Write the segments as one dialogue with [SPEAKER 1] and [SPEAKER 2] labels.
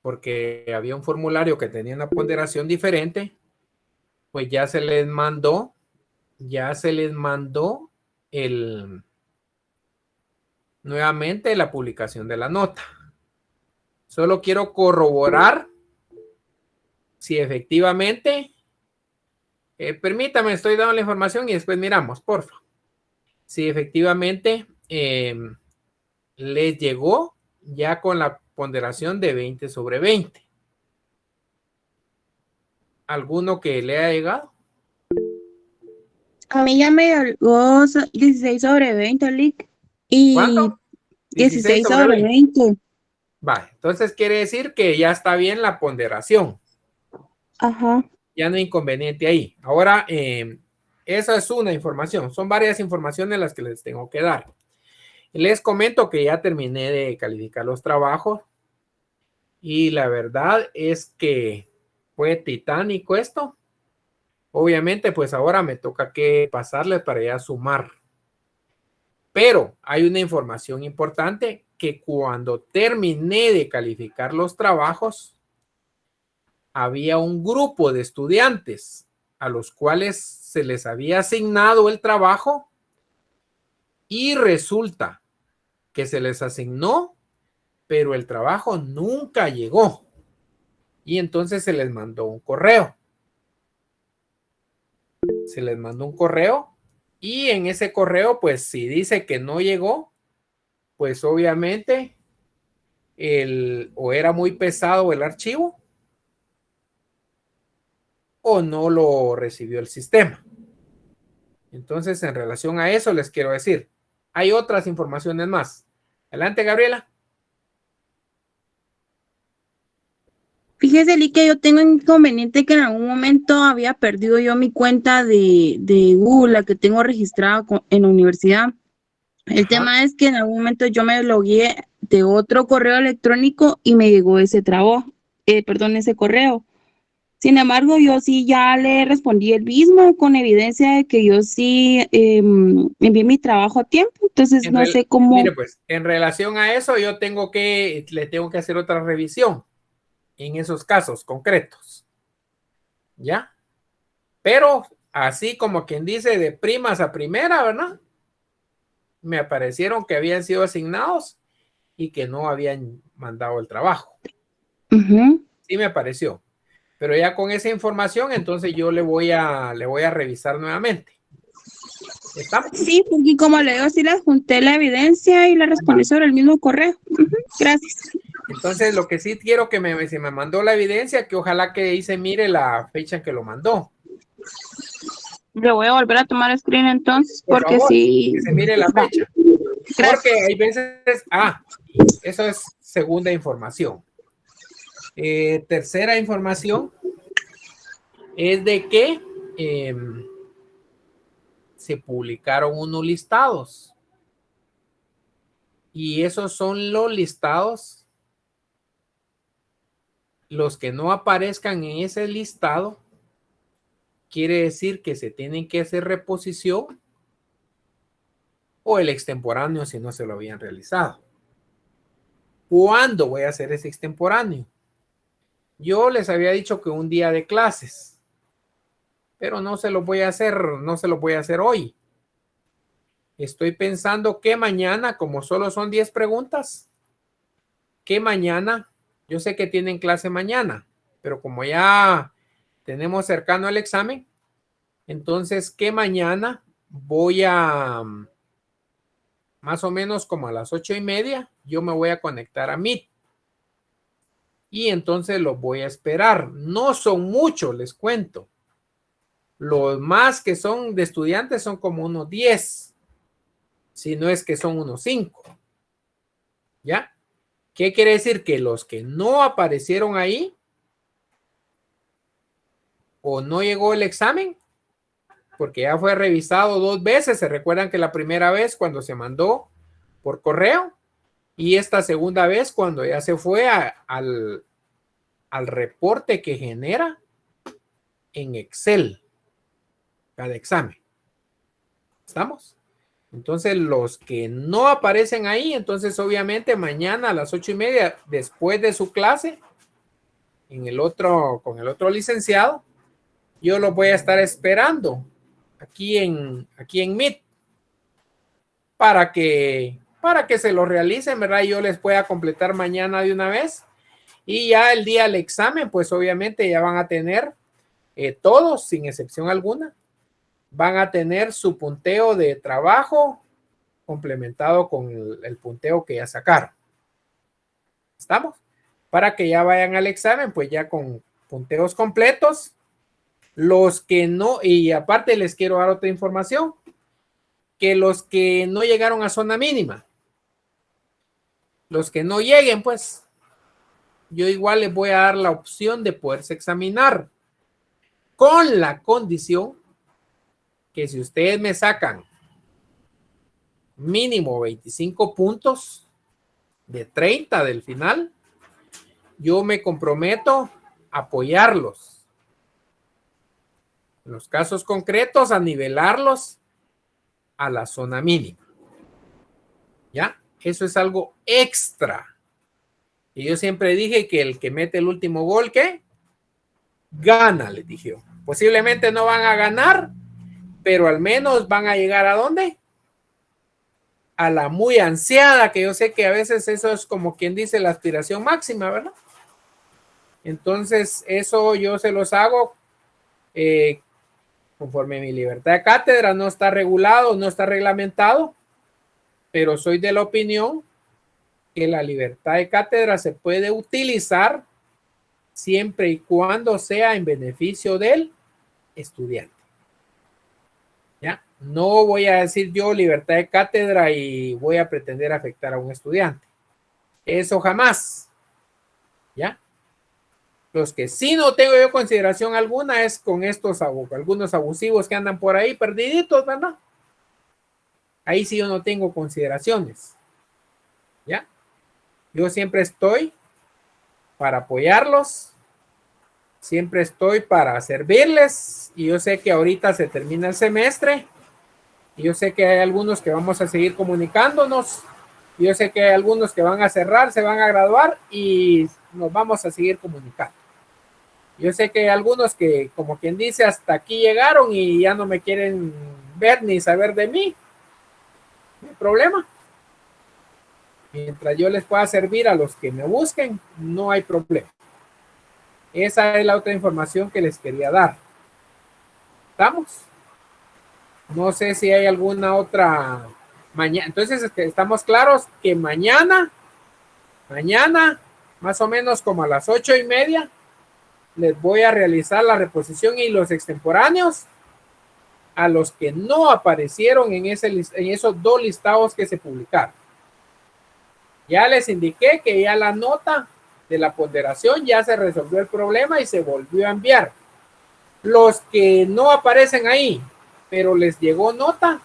[SPEAKER 1] porque había un formulario que tenía una ponderación diferente, pues ya se les mandó nuevamente la publicación de la nota. Solo quiero corroborar si efectivamente, permítame, estoy dando la información y después miramos, por favor. Si efectivamente les llegó ya con la ponderación de 20/20. ¿Alguno que le haya llegado?
[SPEAKER 2] A mí ya me llegó 16/20, Lick. Y
[SPEAKER 1] ¿Cuánto? 16
[SPEAKER 2] 16
[SPEAKER 1] sobre
[SPEAKER 2] sobre
[SPEAKER 1] 20.
[SPEAKER 2] 20.
[SPEAKER 1] Vale, entonces quiere decir que ya está bien la ponderación.
[SPEAKER 2] Ajá.
[SPEAKER 1] Ya no hay inconveniente ahí. Ahora, esa es una información. Son varias informaciones las que les tengo que dar. Les comento que ya terminé de calificar los trabajos y la verdad es que fue titánico esto. Obviamente, pues ahora me toca que pasarles para ya sumar. Pero hay una información importante que cuando terminé de calificar los trabajos, había un grupo de estudiantes a los cuales se les había asignado el trabajo y resulta que se les asignó, pero el trabajo nunca llegó. Y entonces se les mandó un correo. Se les mandó un correo y en ese correo, pues si dice que no llegó, pues obviamente o era muy pesado el archivo o no lo recibió el sistema. Entonces, en relación a eso, les quiero decir, hay otras informaciones más. Adelante, Gabriela.
[SPEAKER 2] Fíjese, Lick, que yo tengo inconveniente que en algún momento había perdido yo mi cuenta de Google, la que tengo registrada en la universidad. El
[SPEAKER 1] Ajá.
[SPEAKER 2] tema es que en algún momento yo me logué de otro correo electrónico y me llegó ese trabajo, ese correo. Sin embargo, yo sí ya le respondí el mismo con evidencia de que yo sí envié mi trabajo a tiempo. Entonces, no sé cómo.
[SPEAKER 1] Mire, pues, en relación a eso, le tengo que hacer otra revisión en esos casos concretos. ¿Ya? Pero, así como quien dice, de primas a primera, ¿verdad? Me aparecieron que habían sido asignados y que no habían mandado el trabajo. Sí me apareció. Pero ya con esa información, entonces yo le voy a revisar nuevamente. ¿Estamos?
[SPEAKER 2] Sí, porque como le digo, sí le junté la evidencia y le respondí sobre el mismo correo. Gracias.
[SPEAKER 1] Entonces, lo que sí quiero que se me mandó la evidencia, que ojalá que ahí se mire la fecha en que lo mandó.
[SPEAKER 2] Le voy a volver a tomar screen entonces,
[SPEAKER 1] Por
[SPEAKER 2] porque
[SPEAKER 1] favor,
[SPEAKER 2] sí.
[SPEAKER 1] que se mire la
[SPEAKER 2] Va.
[SPEAKER 1] fecha. Porque
[SPEAKER 2] Gracias.
[SPEAKER 1] hay veces, eso es segunda información. Tercera información es de que se publicaron unos listados. Y esos son los listados. Los que no aparezcan en ese listado, quiere decir que se tienen que hacer reposición o el extemporáneo si no se lo habían realizado. ¿Cuándo voy a hacer ese extemporáneo? Yo les había dicho que un día de clases, pero no se lo voy a hacer hoy. Estoy pensando que mañana, como solo son 10 preguntas, que mañana, yo sé que tienen clase mañana, pero como ya tenemos cercano el examen, entonces que mañana voy a, más o menos como a las 8:30, yo me voy a conectar a Meet. Y entonces los voy a esperar. No son muchos, les cuento. Los más que son de estudiantes son como unos 10. Si no es que son unos 5. ¿Ya? ¿Qué quiere decir? Que los que no aparecieron ahí o no llegó el examen, porque ya fue revisado 2 veces. Se recuerdan que la primera vez cuando se mandó por correo y esta segunda vez cuando ya se fue al reporte que genera en Excel cada examen. ¿Estamos? Entonces, los que no aparecen ahí, entonces obviamente mañana a las 8:30, después de su clase, con el otro licenciado, yo los voy a estar esperando aquí en Meet para que se lo realicen, ¿verdad? Yo les pueda completar mañana de una vez y ya el día del examen, pues obviamente ya van a tener todos, sin excepción alguna, van a tener su punteo de trabajo complementado con el punteo que ya sacaron. ¿Estamos? Para que ya vayan al examen, pues ya con punteos completos. Los que no, y aparte les quiero dar otra información, que los que no llegaron a zona mínima, los que no lleguen, pues yo igual les voy a dar la opción de poderse examinar con la condición que si ustedes me sacan mínimo 25 puntos de 30 del final, yo me comprometo a apoyarlos. En los casos concretos, a nivelarlos a la zona mínima. ¿Ya? Eso es algo extra. Y yo siempre dije que el que mete el último gol, ¿qué? Gana, les dije yo. Posiblemente no van a ganar, pero al menos van a llegar ¿a dónde? A la muy ansiada, que yo sé que a veces eso es como quien dice la aspiración máxima, ¿verdad? Entonces, eso yo se los hago conforme mi libertad de cátedra no está regulado, no está reglamentado, pero soy de la opinión que la libertad de cátedra se puede utilizar siempre y cuando sea en beneficio del estudiante. ¿Ya? No voy a decir yo libertad de cátedra y voy a pretender afectar a un estudiante. Eso jamás. ¿Ya? Los que sí no tengo yo consideración alguna es con estos algunos abusivos que andan por ahí perdiditos, ¿verdad? Ahí sí yo no tengo consideraciones. ¿Ya? Yo siempre estoy para apoyarlos, siempre estoy para servirles y yo sé que ahorita se termina el semestre y yo sé que hay algunos que vamos a seguir comunicándonos, yo sé que hay algunos que van a cerrar, se van a graduar y nos vamos a seguir comunicando. Yo sé que hay algunos que, como quien dice, hasta aquí llegaron y ya no me quieren ver ni saber de mí. No hay problema. Mientras yo les pueda servir a los que me busquen, no hay problema. Esa es la otra información que les quería dar. ¿Estamos? No sé si hay alguna otra mañana. Entonces, estamos claros que mañana, más o menos como a las 8:30, les voy a realizar la reposición y los extemporáneos a los que no aparecieron en esos 2 listados que se publicaron. Ya les indiqué que ya la nota de la ponderación ya se resolvió el problema y se volvió a enviar. Los que no aparecen ahí, pero les llegó nota,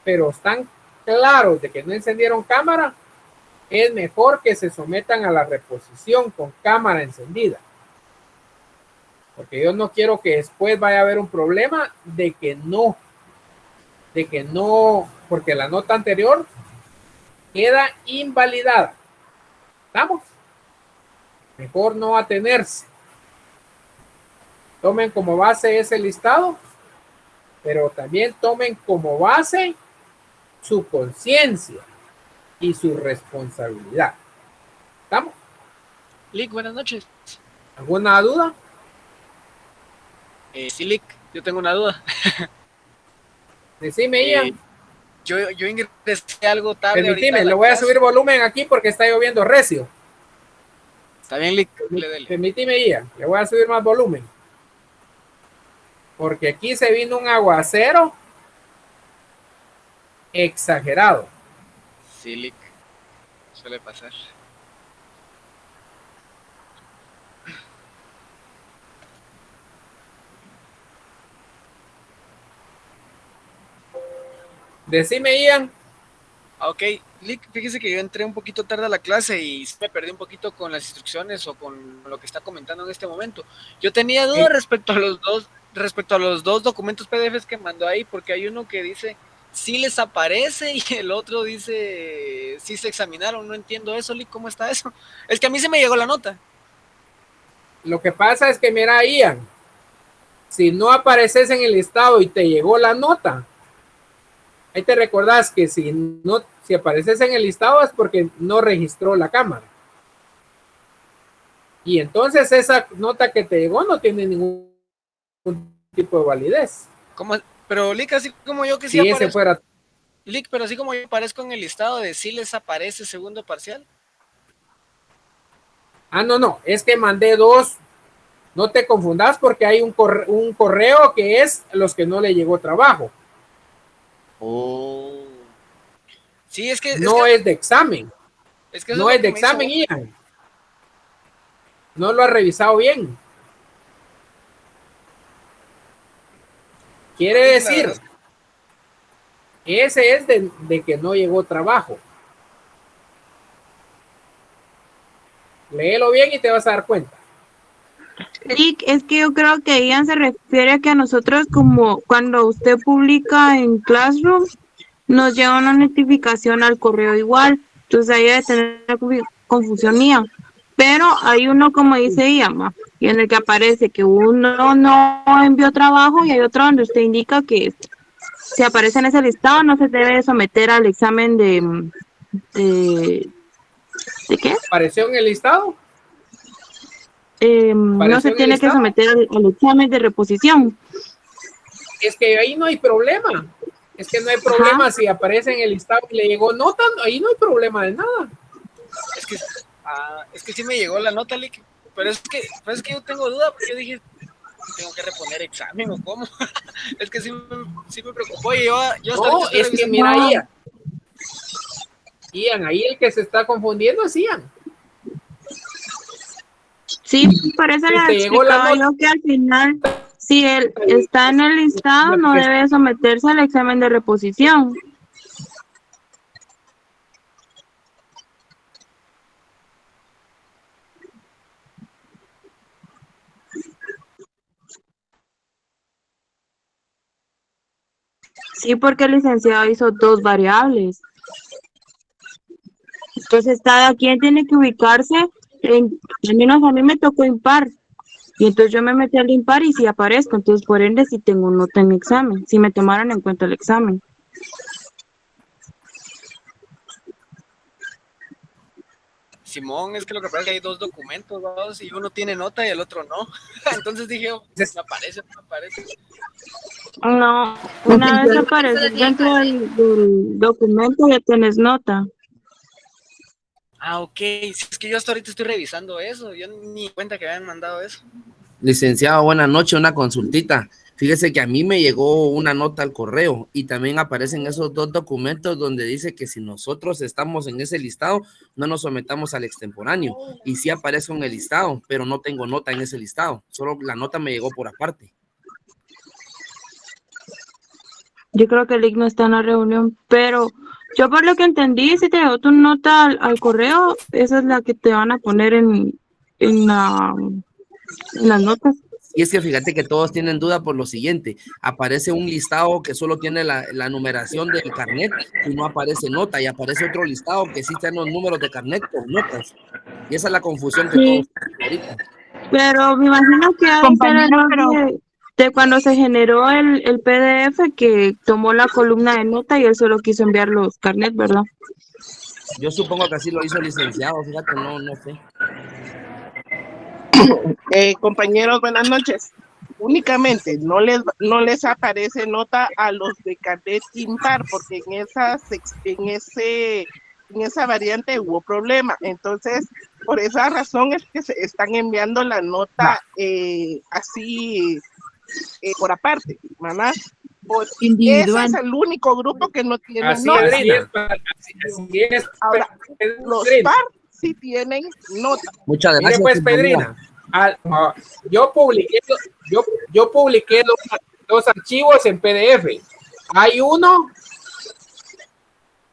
[SPEAKER 1] pero están claros de que no encendieron cámara, es mejor que se sometan a la reposición con cámara encendida. Porque yo no quiero que después vaya a haber un problema de que no, porque la nota anterior queda invalidada. ¿Estamos? Mejor no atenerse. Tomen como base ese listado, pero también tomen como base su conciencia y su responsabilidad. ¿Estamos?
[SPEAKER 3] Lick, buenas noches.
[SPEAKER 1] ¿Alguna duda?
[SPEAKER 3] Sí, Lick, yo tengo una duda.
[SPEAKER 1] Decime, Ian.
[SPEAKER 3] Yo ingresé algo tarde.
[SPEAKER 1] Permitime, le voy a subir volumen aquí porque está lloviendo recio.
[SPEAKER 3] Está bien, Lick.
[SPEAKER 1] Permitime, Ian, le voy a subir más volumen. Porque aquí se vino un aguacero exagerado.
[SPEAKER 3] Sí, Lick. Suele pasar.
[SPEAKER 1] Decime, Ian.
[SPEAKER 3] Ok, Lick, fíjese que yo entré un poquito tarde a la clase y me perdí un poquito con las instrucciones o con lo que está comentando en este momento. Yo tenía dudas respecto a los dos documentos PDFs que mandó ahí, porque hay uno que dice sí les aparece y el otro dice sí se examinaron. No entiendo eso, Lick, ¿cómo está eso? Es que a mí se me llegó la nota.
[SPEAKER 1] Lo que pasa es que, mira, Ian, si no apareces en el listado y te llegó la nota, ahí te recordás que si apareces en el listado es porque no registró la cámara. Y entonces esa nota que te llegó no tiene ningún tipo de validez.
[SPEAKER 3] Pero Lick, así como yo que
[SPEAKER 1] si ese fuera...
[SPEAKER 3] Lick, pero así como yo aparezco en el listado de si les aparece segundo parcial.
[SPEAKER 1] No, es que mandé dos. No te confundas porque hay un correo que es los que no le llegó trabajo.
[SPEAKER 3] Oh. Sí, es que...
[SPEAKER 1] No es de examen.
[SPEAKER 3] Es que
[SPEAKER 1] no es de examen, Ian. No lo ha revisado bien. Quiere decir, ese es de que no llegó trabajo. Léelo bien y te vas a dar cuenta.
[SPEAKER 2] Lick, es que yo creo que Ian se refiere a que a nosotros, como cuando usted publica en Classroom, nos llega una notificación al correo igual. Entonces ahí debe tener confusión Ian. Pero hay uno, como dice Ian, y en el que aparece que uno no envió trabajo y hay otro donde usted indica que si aparece en ese listado no se debe someter al examen ¿de qué?
[SPEAKER 1] ¿Apareció en el listado?
[SPEAKER 2] No se tiene que someter al examen de reposición.
[SPEAKER 1] Es que ahí no hay problema. Es que no hay problema. Ajá. Si aparece en el listado y le llegó nota, ahí no hay problema de nada.
[SPEAKER 3] Es que sí me llegó la nota, Lick, pero es que yo tengo duda, porque yo dije, tengo que reponer examen o cómo. Es que sí me preocupó y yo
[SPEAKER 1] no, es que mira, Ian, ahí el que se está confundiendo es Ian.
[SPEAKER 2] Sí, por eso le explicaba yo que al final, si él está en el listado, no debe someterse al examen de reposición. Sí, porque el licenciado hizo 2 variables. Entonces, cada quien tiene que ubicarse al menos a mí me tocó impar. Y entonces yo me metí al impar y sí aparezco. Entonces, por ende, sí tengo nota en mi examen. Si me tomaran en cuenta el examen.
[SPEAKER 3] Simón, es que lo que pasa es que hay 2 documentos, ¿verdad? Y uno tiene nota y el otro no. Entonces dije, ¿me aparece? ¿Me aparece?
[SPEAKER 2] No, una vez aparece dentro del documento ya tienes nota.
[SPEAKER 3] Ok, es que yo hasta ahorita estoy revisando eso, yo ni cuenta que habían mandado eso.
[SPEAKER 4] Licenciado, buenas noches, una consultita. Fíjese que a mí me llegó una nota al correo y también aparecen esos 2 documentos donde dice que si nosotros estamos en ese listado, no nos sometamos al extemporáneo. Y sí aparezco en el listado, pero no tengo nota en ese listado, solo la nota me llegó por aparte.
[SPEAKER 2] Yo creo que el Lick no está en la reunión, pero yo por lo que entendí, si te llegó tu nota al correo, esa es la que te van a poner en las notas.
[SPEAKER 4] Y es que fíjate que todos tienen duda por lo siguiente, aparece un listado que solo tiene la numeración del carnet y no aparece nota, y aparece otro listado que sí tiene los números de carnet con notas, y esa es la confusión que todos ahorita.
[SPEAKER 2] Pero me imagino que hay de cuando se generó el PDF que tomó la columna de nota y él solo quiso enviar los carnet, ¿verdad?
[SPEAKER 4] Yo supongo que así lo hizo el licenciado, fíjate, no sé.
[SPEAKER 5] Compañeros, buenas noches. Únicamente no les aparece nota a los de carnet impar, porque en esa variante hubo problema. Entonces, por esa razón es que se están enviando la nota así por aparte, ¿verdad? Ese es el único grupo que no tiene nota.
[SPEAKER 1] Así es.
[SPEAKER 5] Ahora, los par sí tienen nota.
[SPEAKER 4] Muchas gracias.
[SPEAKER 1] Mire pues, Pedrina, yo publiqué dos archivos en PDF. Hay uno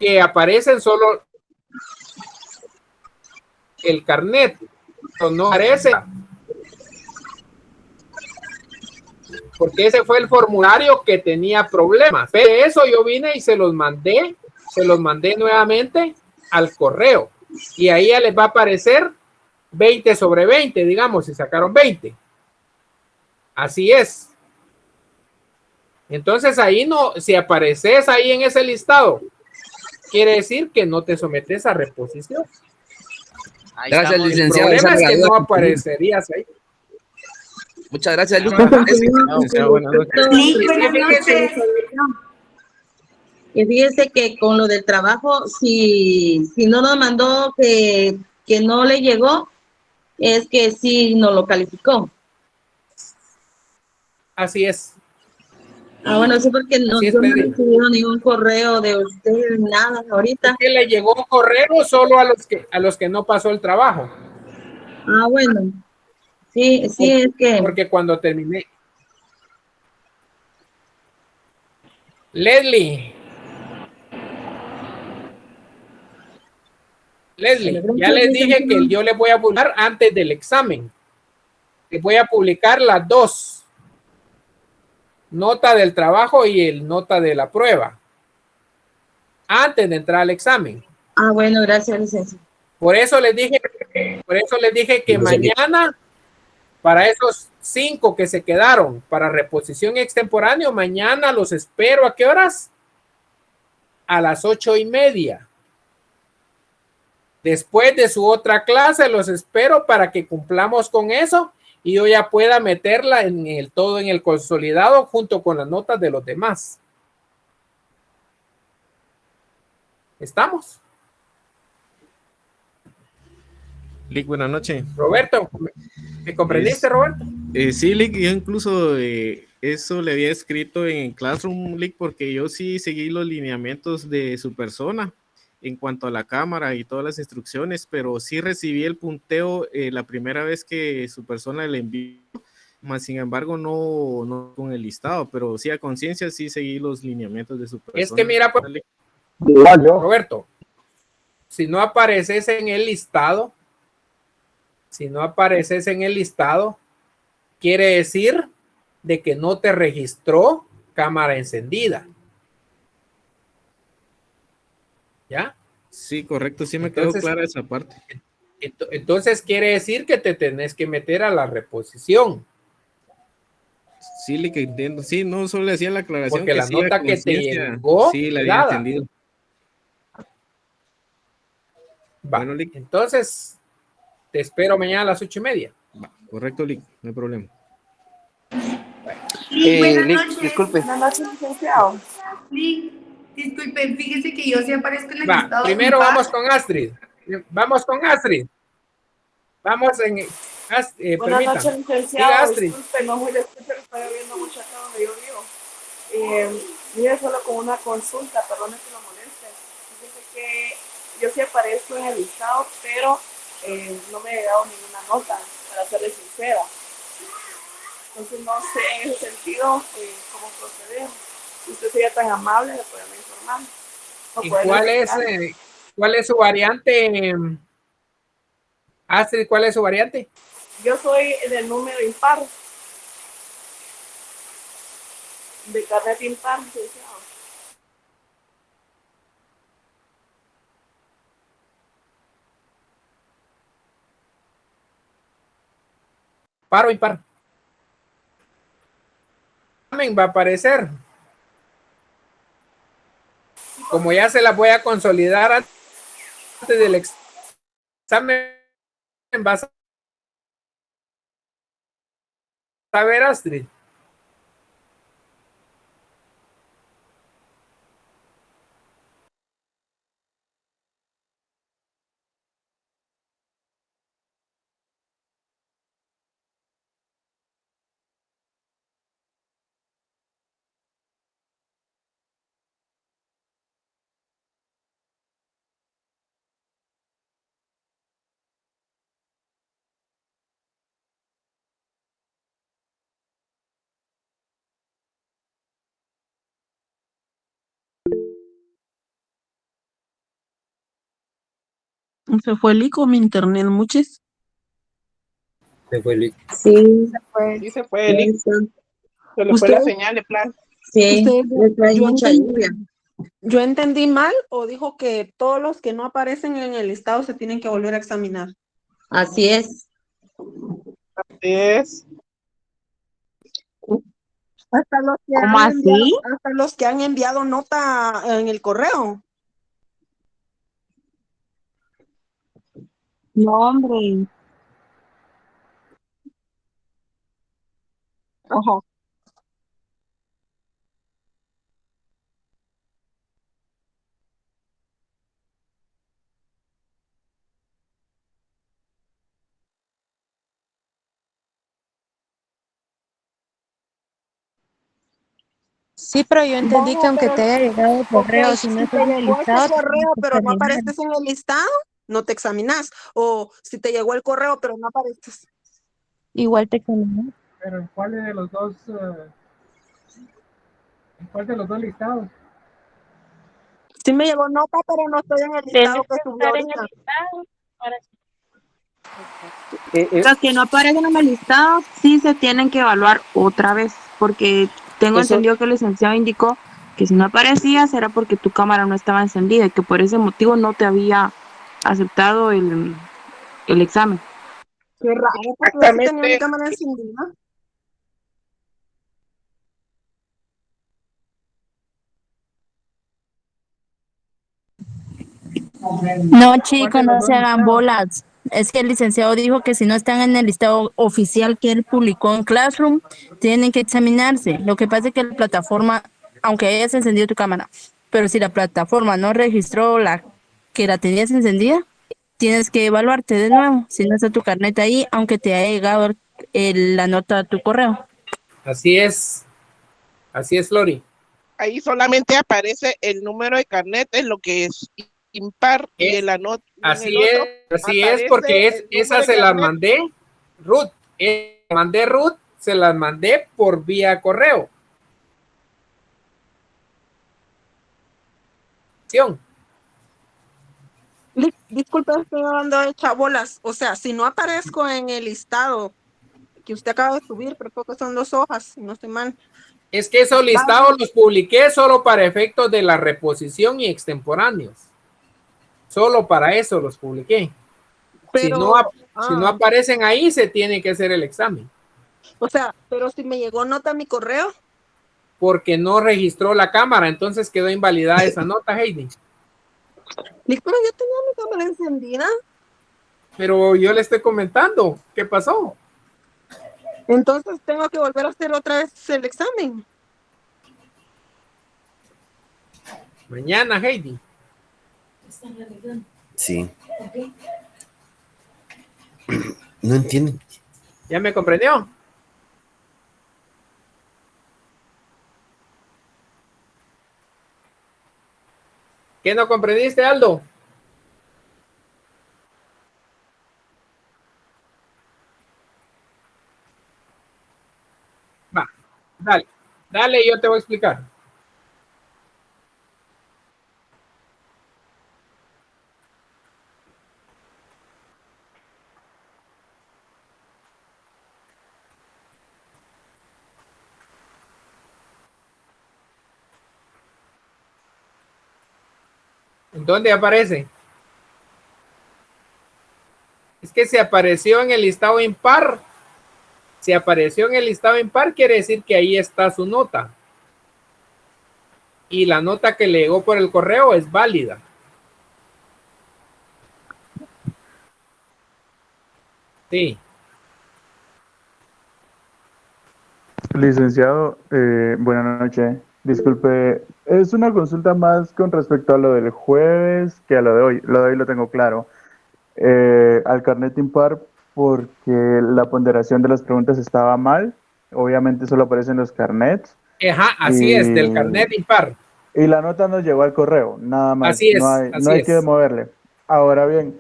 [SPEAKER 1] que aparecen solo el carnet, no aparece, porque ese fue el formulario que tenía problemas. Pero eso yo vine y se los mandé nuevamente al correo, y ahí ya les va a aparecer 20 sobre 20, digamos, si sacaron 20. Así es. Entonces ahí no, si apareces ahí en ese listado, quiere decir que no te sometes a reposición.
[SPEAKER 3] Ahí
[SPEAKER 4] Gracias,
[SPEAKER 3] estamos.
[SPEAKER 1] El
[SPEAKER 4] licenciado.
[SPEAKER 1] problema
[SPEAKER 4] Esa
[SPEAKER 1] es que
[SPEAKER 4] la duda
[SPEAKER 1] no
[SPEAKER 4] que tenía.
[SPEAKER 1] aparecerías ahí.
[SPEAKER 4] Muchas gracias, Luis.
[SPEAKER 6] Licenciado, buenas noches.
[SPEAKER 2] Sí,
[SPEAKER 6] buenas noches.
[SPEAKER 2] Y fíjese que con lo del trabajo, si no nos mandó que no le llegó, es que sí no lo calificó.
[SPEAKER 1] Así es.
[SPEAKER 2] Bueno, sí, porque no,
[SPEAKER 1] Así es,
[SPEAKER 2] yo no he
[SPEAKER 1] Pedrito.
[SPEAKER 2] recibido ningún correo de usted, nada, ahorita.
[SPEAKER 1] Es que le llegó correo solo a los que no pasó el trabajo.
[SPEAKER 2] Bueno, sí, es que...
[SPEAKER 1] Porque cuando terminé. Leslie, ya les dije que yo les voy a publicar antes del examen. Les voy a publicar las dos. Nota del trabajo y el nota de la prueba. Antes de entrar al examen.
[SPEAKER 2] Bueno, gracias, licenciado.
[SPEAKER 1] Por eso les dije que mañana, para esos 5 que se quedaron para reposición extemporáneo, mañana los espero. ¿A qué horas? A las 8:30. Después de su otra clase, los espero para que cumplamos con eso y yo ya pueda meterla todo en el consolidado junto con las notas de los demás. ¿Estamos?
[SPEAKER 6] Lick, buenas noches.
[SPEAKER 1] Roberto, ¿me comprendiste, Roberto?
[SPEAKER 6] Sí, Lick, yo incluso eso le había escrito en Classroom, Lick, porque yo sí seguí los lineamientos de su persona en cuanto a la cámara y todas las instrucciones, pero sí recibí el punteo la primera vez que su persona le envió, más sin embargo no con el listado, pero sí a conciencia sí seguí los lineamientos de su persona.
[SPEAKER 1] Es que mira, pues, Roberto, si no apareces en el listado, quiere decir de que no te registró cámara encendida. ¿Ya?
[SPEAKER 6] Sí, correcto, sí me quedó clara esa parte.
[SPEAKER 1] Entonces quiere decir que te tenés que meter a la reposición.
[SPEAKER 6] Sí, le que entiendo. Sí, no solo le hacía la aclaración.
[SPEAKER 1] Porque
[SPEAKER 6] que
[SPEAKER 1] la
[SPEAKER 6] sí,
[SPEAKER 1] nota que te llegó,
[SPEAKER 6] sí, la había entendido.
[SPEAKER 1] Va. Bueno, Lick. Entonces, te espero mañana a las 8:30.
[SPEAKER 6] Va, correcto, Lick, no hay problema.
[SPEAKER 7] Buenas
[SPEAKER 4] Lick,
[SPEAKER 7] noches.
[SPEAKER 4] disculpe.
[SPEAKER 7] Buenas noches, licenciado. Lick, disculpe, fíjese que yo sí aparezco en el
[SPEAKER 1] Va,
[SPEAKER 7] listado.
[SPEAKER 1] primero vamos con Astrid. Vamos en...
[SPEAKER 7] Buenas noches, licenciado.
[SPEAKER 1] Diga, Astrid.
[SPEAKER 7] Disculpe, no muy escucho, que estoy viendo mucho acá donde yo vivo. Mire, solo con una consulta, perdone que lo moleste. Fíjese que yo sí aparezco en el listado, pero no me he dado ninguna nota, para serle sincera. Entonces no sé en ese sentido cómo proceder. Si usted sería tan amable de poderme informar.
[SPEAKER 1] ¿Y cuál es su variante? Astrid, ¿cuál es su variante?
[SPEAKER 7] Yo soy del número impar. De carnet impar, licenciado.
[SPEAKER 1] ¿Par o impar? Va a aparecer. Como ya se las voy a consolidar antes del examen, vas a ver, Astrid.
[SPEAKER 8] ¿Se fue el ICO, mi internet, muchos?
[SPEAKER 4] Se fue Lick.
[SPEAKER 2] Sí,
[SPEAKER 5] Sí se fue, Lick. Se le fue la señal de plan.
[SPEAKER 2] Sí, hay mucha lluvia.
[SPEAKER 8] ¿Yo entendí mal o dijo que todos los que no aparecen en el listado se tienen que volver a examinar?
[SPEAKER 2] Así es.
[SPEAKER 5] Es
[SPEAKER 8] Hasta los que
[SPEAKER 2] ¿Cómo
[SPEAKER 8] han enviado,
[SPEAKER 2] así?
[SPEAKER 8] hasta los que han enviado nota en el correo.
[SPEAKER 2] No, hombre.
[SPEAKER 8] Ajá.
[SPEAKER 9] Sí, pero yo entendí que
[SPEAKER 8] Vaya,
[SPEAKER 9] aunque
[SPEAKER 8] pero,
[SPEAKER 9] te haya llegado el
[SPEAKER 8] ok,
[SPEAKER 9] correo, si no
[SPEAKER 8] si te
[SPEAKER 9] estás en el
[SPEAKER 8] llegó ese
[SPEAKER 9] listado, te tienes
[SPEAKER 8] correo,
[SPEAKER 9] que
[SPEAKER 8] pero no
[SPEAKER 9] examinar.
[SPEAKER 8] apareces en el listado, no te examinas. O si te llegó el correo, pero no apareces.
[SPEAKER 9] Igual te examinas.
[SPEAKER 1] Pero ¿en cuál de los dos, en cuál de los dos listados?
[SPEAKER 8] Sí me llegó nota, pero no estoy en el listado
[SPEAKER 2] Tienes
[SPEAKER 8] que
[SPEAKER 2] que
[SPEAKER 8] subió
[SPEAKER 2] estar en
[SPEAKER 8] ahorita.
[SPEAKER 2] el listado. Para...
[SPEAKER 1] Eh, eh,
[SPEAKER 2] Los que no aparecen en el listado sí se tienen que evaluar otra vez, porque tengo
[SPEAKER 1] eso,
[SPEAKER 2] entendido que el licenciado indicó que si no aparecías era porque tu cámara no estaba encendida y que por ese motivo no te había aceptado el examen.
[SPEAKER 8] Qué raro, porque yo sí tenía mi
[SPEAKER 5] exactamente.
[SPEAKER 8] cámara encendida.
[SPEAKER 9] No,
[SPEAKER 1] ¿cuál
[SPEAKER 9] chicos,
[SPEAKER 1] de los
[SPEAKER 9] no
[SPEAKER 1] dos
[SPEAKER 9] se hagan
[SPEAKER 1] listados?
[SPEAKER 9] bolas. Es que el licenciado dijo que si no están en el listado oficial que él publicó en Classroom, tienen que examinarse. Lo que pasa es que la plataforma, aunque hayas encendido tu cámara, pero si la plataforma no registró que la tenías encendida, tienes que evaluarte de nuevo. Si no está tu carnet ahí, aunque te haya llegado la nota a tu correo.
[SPEAKER 1] Así es, Lori.
[SPEAKER 5] Ahí solamente aparece el número de carnet en lo que es impar y
[SPEAKER 1] Es,
[SPEAKER 5] en la nota y en el otro
[SPEAKER 1] así es,
[SPEAKER 5] aparece
[SPEAKER 1] porque
[SPEAKER 5] el número
[SPEAKER 1] esa
[SPEAKER 5] de
[SPEAKER 1] se las
[SPEAKER 5] carnet.
[SPEAKER 1] mandé, Ruth. Se las mandé por vía correo.
[SPEAKER 8] Disculpe, estoy hablando de chabolas. O sea, si no aparezco en el listado que usted acaba de subir, pero creo que son 2 hojas, si no estoy mal.
[SPEAKER 1] Es que esos listados los publiqué solo para efectos de la reposición y extemporáneos. Solo para eso los publiqué.
[SPEAKER 8] Pero,
[SPEAKER 1] Si no aparecen ahí, se tiene que hacer el examen.
[SPEAKER 8] o sea, pero si me llegó nota a mi correo.
[SPEAKER 1] Porque no registró la cámara, entonces quedó invalidada esa nota, Heidi.
[SPEAKER 8] Pero yo tenía mi cámara encendida.
[SPEAKER 1] Pero yo le estoy comentando, ¿qué pasó?
[SPEAKER 8] Entonces tengo que volver a hacer otra vez el examen.
[SPEAKER 1] Mañana, Heidi.
[SPEAKER 10] Sí. No entienden.
[SPEAKER 1] ¿Ya me comprendió? ¿Qué no comprendiste, Aldo? Va, dale, yo te voy a explicar. ¿En dónde aparece? Es que se apareció en el listado impar. Si apareció en el listado impar, quiere decir que ahí está su nota. Y la nota que le llegó por el correo es válida. Sí.
[SPEAKER 11] Licenciado, buenas noches. Disculpe, es una consulta más con respecto a lo del jueves que a lo de hoy. Lo de hoy lo tengo claro. Al carnet impar, porque la ponderación de las preguntas estaba mal. Obviamente solo aparecen los carnets.
[SPEAKER 1] Ajá, así es, del carnet impar.
[SPEAKER 11] Y la nota nos llegó al correo, nada más.
[SPEAKER 1] Así es,
[SPEAKER 11] no hay que moverle. Ahora bien,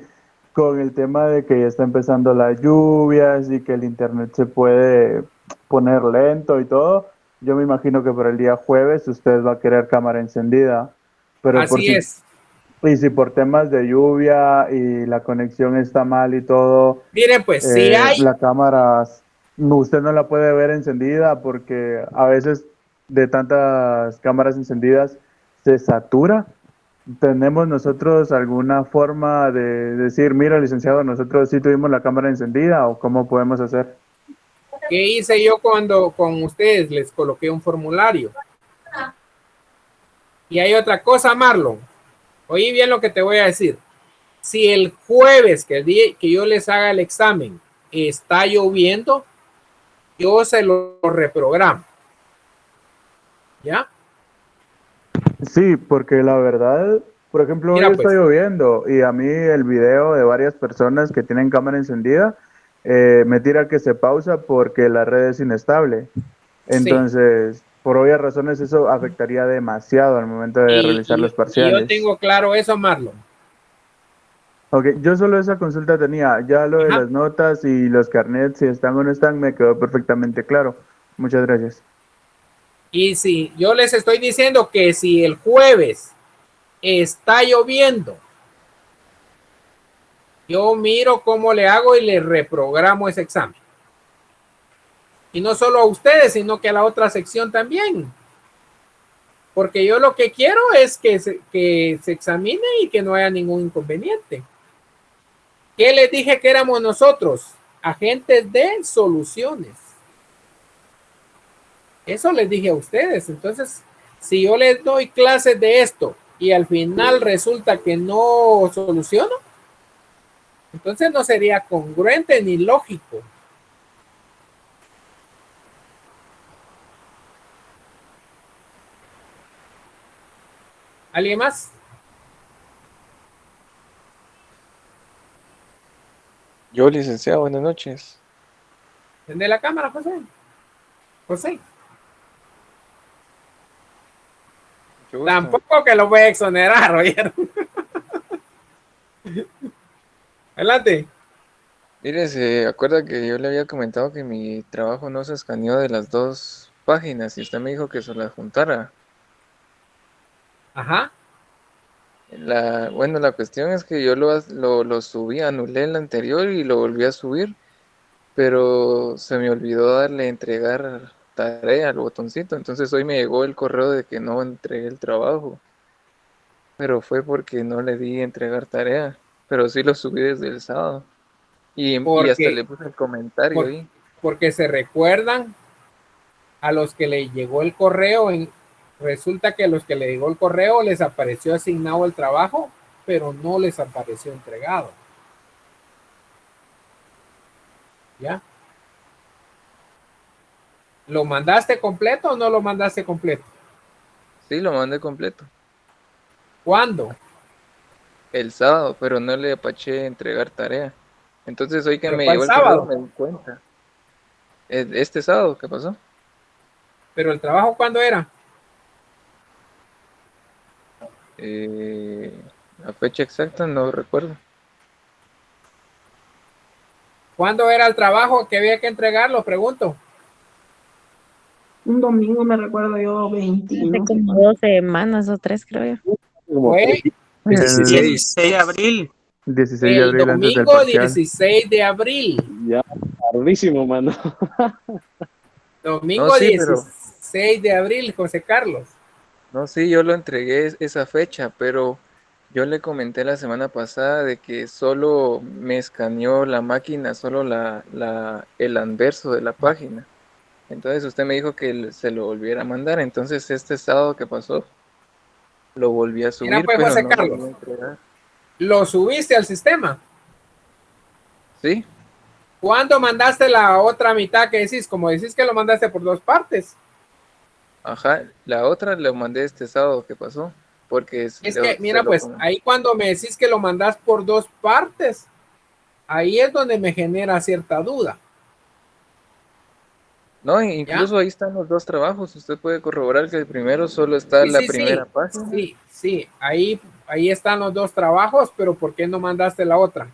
[SPEAKER 11] con el tema de que ya está empezando las lluvias y que el internet se puede poner lento y todo, yo me imagino que para el día jueves usted va a querer cámara encendida. Pero
[SPEAKER 1] Así es.
[SPEAKER 11] Y si por temas de lluvia y la conexión está mal y todo,
[SPEAKER 1] Mire, pues si hay...
[SPEAKER 11] la cámara, usted no la puede ver encendida porque a veces de tantas cámaras encendidas se satura ¿tenemos nosotros alguna forma de decir, mira, licenciado, nosotros sí tuvimos la cámara encendida o cómo podemos hacer?
[SPEAKER 1] ¿Qué hice yo cuando con ustedes les coloqué un formulario? Y hay otra cosa, Marlon. Oí bien lo que te voy a decir. Si el jueves que yo les haga el examen está lloviendo, yo se lo reprogramo. ¿Ya?
[SPEAKER 11] Sí, porque la verdad, por ejemplo,
[SPEAKER 1] Mira,
[SPEAKER 11] hoy está
[SPEAKER 1] pues.
[SPEAKER 11] lloviendo y a mí el video de varias personas que tienen cámara encendida me tira que se pausa porque la red es inestable. Entonces, por obvias razones, eso afectaría demasiado al momento de realizar los
[SPEAKER 1] Y yo
[SPEAKER 11] parciales.
[SPEAKER 1] tengo claro eso, Marlon.
[SPEAKER 11] Ok, yo solo esa consulta tenía, ya lo de las notas y los carnets, si están o no están, me quedó perfectamente claro. Muchas gracias.
[SPEAKER 1] Y si yo les estoy diciendo que si el jueves está lloviendo, yo miro cómo le hago y le reprogramo ese examen. Y no solo a ustedes, sino que a la otra sección también. Porque yo lo que quiero es que se examine y que no haya ningún inconveniente. ¿Qué les dije que éramos nosotros? Agentes de soluciones. Eso les dije a ustedes. Entonces, si yo les doy clases de esto y al final resulta que no soluciono, entonces no sería congruente ni lógico. ¿Alguien más?
[SPEAKER 12] Yo, licenciado, buenas noches.
[SPEAKER 1] ¿Prende la cámara, José? José. Tampoco que lo voy a exonerar, ¿oyeron? Adelante.
[SPEAKER 12] Mire, se acuerda que yo le había comentado que mi trabajo no se escaneó de las dos páginas y usted me dijo que se las juntara.
[SPEAKER 1] Ajá.
[SPEAKER 12] Bueno, la cuestión es que yo lo subí, anulé el anterior y lo volví a subir, pero se me olvidó darle entregar tarea al botoncito, entonces hoy me llegó el correo de que no entregué el trabajo, pero fue porque no le di entregar tarea, pero sí lo subí desde el sábado y hasta le puse el comentario ahí.
[SPEAKER 1] Porque se recuerdan a los que le llegó el correo, resulta que a los que le llegó el correo les apareció asignado el trabajo, pero no les apareció entregado. ¿Ya? ¿Lo mandaste completo o no lo mandaste completo?
[SPEAKER 12] Sí, lo mandé completo.
[SPEAKER 1] ¿Cuándo?
[SPEAKER 12] El sábado, pero no le apaché entregar tarea. Entonces hoy que
[SPEAKER 1] ¿Pero
[SPEAKER 12] me
[SPEAKER 1] cuál
[SPEAKER 12] llegó el
[SPEAKER 1] sábado?
[SPEAKER 12] correo me di cuenta. Este sábado, ¿qué pasó?
[SPEAKER 1] ¿Pero el trabajo cuándo era?
[SPEAKER 12] La fecha exacta no recuerdo.
[SPEAKER 1] ¿Cuándo era el trabajo que había que entregarlo? Pregunto.
[SPEAKER 2] Un domingo me recuerdo yo, 20.
[SPEAKER 13] Hace como 2 semanas o 3, creo yo.
[SPEAKER 1] Fue
[SPEAKER 14] 16 de abril.
[SPEAKER 11] 16 de
[SPEAKER 1] el
[SPEAKER 11] abril antes del
[SPEAKER 1] domingo
[SPEAKER 11] parcial.
[SPEAKER 1] 16 de abril.
[SPEAKER 14] Ya, tardísimo, mano.
[SPEAKER 1] Domingo
[SPEAKER 12] No, sí,
[SPEAKER 1] 16 de abril, José Carlos.
[SPEAKER 12] No, sí, yo lo entregué esa fecha, pero yo le comenté la semana pasada de que solo me escaneó la máquina, solo el anverso de la página. Entonces usted me dijo que se lo volviera a mandar. Entonces este sábado que pasó, lo volví a subir,
[SPEAKER 1] Mira, pues,
[SPEAKER 12] pero
[SPEAKER 1] José
[SPEAKER 12] no lo
[SPEAKER 1] Carlos,
[SPEAKER 12] volví a entregar.
[SPEAKER 1] ¿lo subiste al sistema?
[SPEAKER 12] Sí.
[SPEAKER 1] ¿Cuándo mandaste la otra mitad que decís? Como decís que lo mandaste por dos partes.
[SPEAKER 12] Ajá, la otra lo mandé este sábado que pasó, porque
[SPEAKER 1] Es que, mira, pues,
[SPEAKER 12] comenté.
[SPEAKER 1] ahí cuando me decís que lo mandás por dos partes, ahí es donde me genera cierta duda.
[SPEAKER 12] No, incluso ahí están los dos trabajos. Usted puede corroborar que el primero solo está
[SPEAKER 1] Sí,
[SPEAKER 12] la
[SPEAKER 1] sí,
[SPEAKER 12] primera
[SPEAKER 1] sí.
[SPEAKER 12] página.
[SPEAKER 1] Sí, ahí están los dos trabajos, pero ¿por qué no mandaste la otra?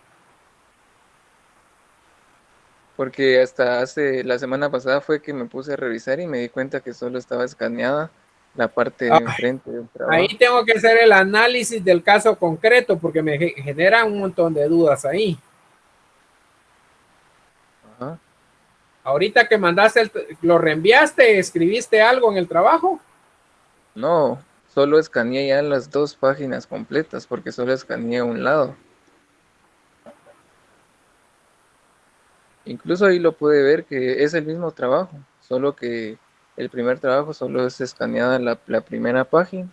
[SPEAKER 12] Porque hasta la semana pasada fue que me puse a revisar y me di cuenta que solo estaba escaneada la parte de enfrente del trabajo.
[SPEAKER 1] Ahí tengo que hacer el análisis del caso concreto porque me generan un montón de dudas ahí.
[SPEAKER 12] Ajá.
[SPEAKER 1] Ahorita que mandaste, lo reenviaste, escribiste algo en el trabajo.
[SPEAKER 12] No, solo escaneé ya las 2 páginas completas porque solo escaneé un lado. Incluso ahí lo pude ver que es el mismo trabajo, solo que el primer trabajo solo es escaneada la primera página.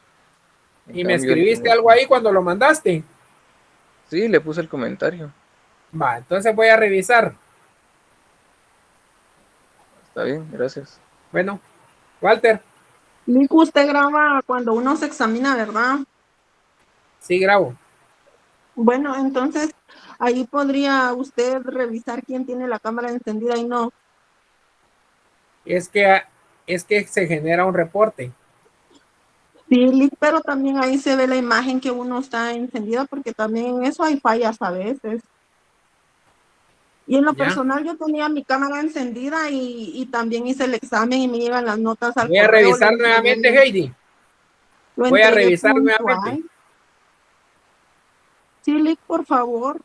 [SPEAKER 1] ¿Y me escribiste algo ahí cuando lo mandaste?
[SPEAKER 12] Sí, le puse el comentario.
[SPEAKER 1] Va, entonces voy a revisar.
[SPEAKER 12] Está bien, gracias.
[SPEAKER 1] Bueno, Walter.
[SPEAKER 8] Nico, usted graba cuando uno se examina, ¿verdad?
[SPEAKER 1] Sí, grabo.
[SPEAKER 8] Bueno, entonces ahí podría usted revisar quién tiene la cámara encendida y no.
[SPEAKER 1] Es que se genera un reporte.
[SPEAKER 8] Sí, pero también ahí se ve la imagen que uno está encendida, porque también en eso hay fallas a veces. Y en lo personal yo tenía mi cámara encendida y también hice el examen y me llegan las notas al
[SPEAKER 1] Voy a
[SPEAKER 8] correo.
[SPEAKER 1] revisar nuevamente, Heidi. Voy a revisar nuevamente.
[SPEAKER 8] Sí, Lick, por favor.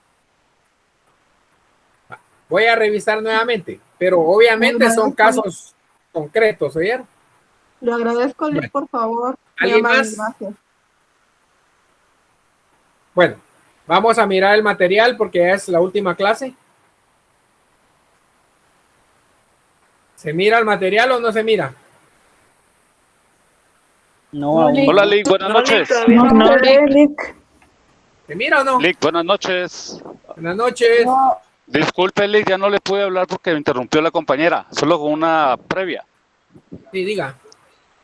[SPEAKER 1] Voy a revisar nuevamente, pero obviamente son casos concretos, ¿oyeron?
[SPEAKER 8] Le agradezco, Lick, por favor.
[SPEAKER 1] ¿Alguien más?
[SPEAKER 8] Gracias.
[SPEAKER 1] Bueno, vamos a mirar el material porque es la última clase. ¿Se mira el material o no se mira?
[SPEAKER 14] No,
[SPEAKER 15] Hola, Lick, buenas noches.
[SPEAKER 9] No, Lick.
[SPEAKER 1] ¿Se mira o no?
[SPEAKER 15] Lick, buenas noches.
[SPEAKER 1] Buenas noches.
[SPEAKER 15] Disculpe, Lick, ya no le pude hablar porque me interrumpió la compañera, solo con una previa.
[SPEAKER 1] Sí, diga.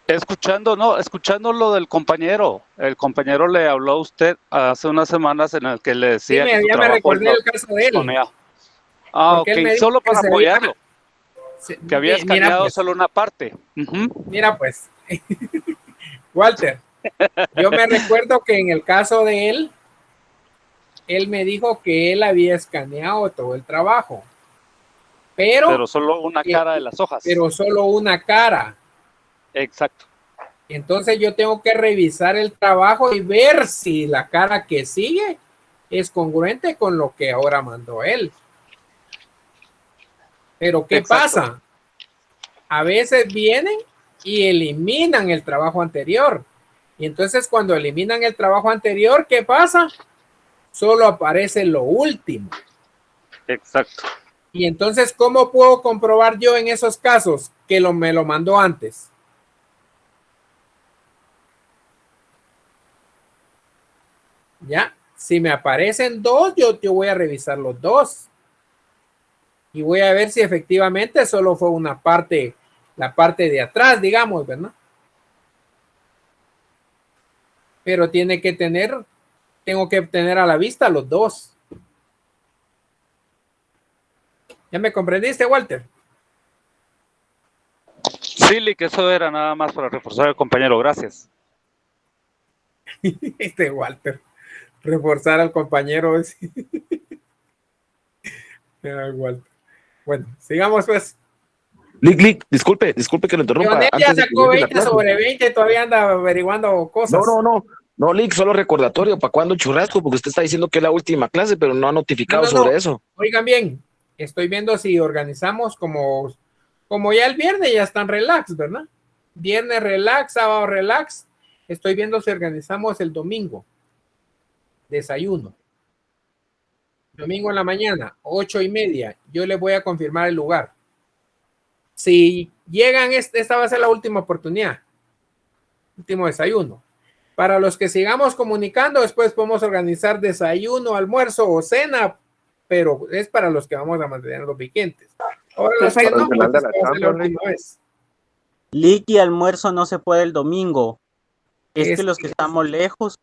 [SPEAKER 15] Escuchando lo del compañero. El compañero le habló a usted hace unas semanas en el que le decía que su
[SPEAKER 1] ya me
[SPEAKER 15] trabajo
[SPEAKER 1] recordé
[SPEAKER 15] no
[SPEAKER 1] el caso de él.
[SPEAKER 15] escaneaba. Ah,
[SPEAKER 1] Porque él me
[SPEAKER 15] ok,
[SPEAKER 1] dijo
[SPEAKER 15] solo
[SPEAKER 1] que
[SPEAKER 15] para
[SPEAKER 1] se
[SPEAKER 15] apoyarlo. Que había
[SPEAKER 1] Mira,
[SPEAKER 15] escaneado
[SPEAKER 1] pues.
[SPEAKER 15] solo una parte. Ujú.
[SPEAKER 1] Mira, pues. Walter, yo me recuerdo que en el caso de él me dijo que él había escaneado todo el trabajo. Pero
[SPEAKER 15] solo una cara de las hojas.
[SPEAKER 1] Pero solo una cara.
[SPEAKER 15] Exacto.
[SPEAKER 1] Entonces yo tengo que revisar el trabajo y ver si la cara que sigue es congruente con lo que ahora mandó él. Pero ¿qué pasa? A veces vienen y eliminan el trabajo anterior. Y entonces cuando eliminan el trabajo anterior, ¿qué pasa? Solo aparece lo último.
[SPEAKER 15] Exacto.
[SPEAKER 1] Y entonces, ¿cómo puedo comprobar yo en esos casos que me lo mandó antes? Ya, si me aparecen dos, yo voy a revisar los dos. Y voy a ver si efectivamente solo fue una parte, la parte de atrás, digamos, ¿verdad? Pero tengo que tener a la vista los dos. ¿Ya me comprendiste, Walter?
[SPEAKER 15] Sí, Lick, eso era nada más para reforzar al compañero, gracias.
[SPEAKER 1] Walter, reforzar al compañero. Walter. Bueno, sigamos pues.
[SPEAKER 10] Lick, disculpe que lo interrumpa.
[SPEAKER 1] Leonel ya sacó 20 sobre 20, todavía anda averiguando cosas.
[SPEAKER 10] No, Lick, solo recordatorio, ¿para cuándo churrasco? Porque usted está diciendo que es la última clase, pero no ha notificado sobre eso.
[SPEAKER 1] Oigan bien, estoy viendo si organizamos como ya el viernes ya están relax, ¿verdad? Viernes relax, sábado relax. Estoy viendo si organizamos el domingo. Desayuno. Domingo en la mañana, 8:30. Yo les voy a confirmar el lugar. Si llegan, esta va a ser la última oportunidad. Último desayuno. Para los que sigamos comunicando, después podemos organizar desayuno, almuerzo o cena, pero es para los que vamos a mantener los vigentes. Ahora los que no, pues, va a ser la última vez.
[SPEAKER 14] Lick y almuerzo no se puede el domingo. Es que los que estamos lejos.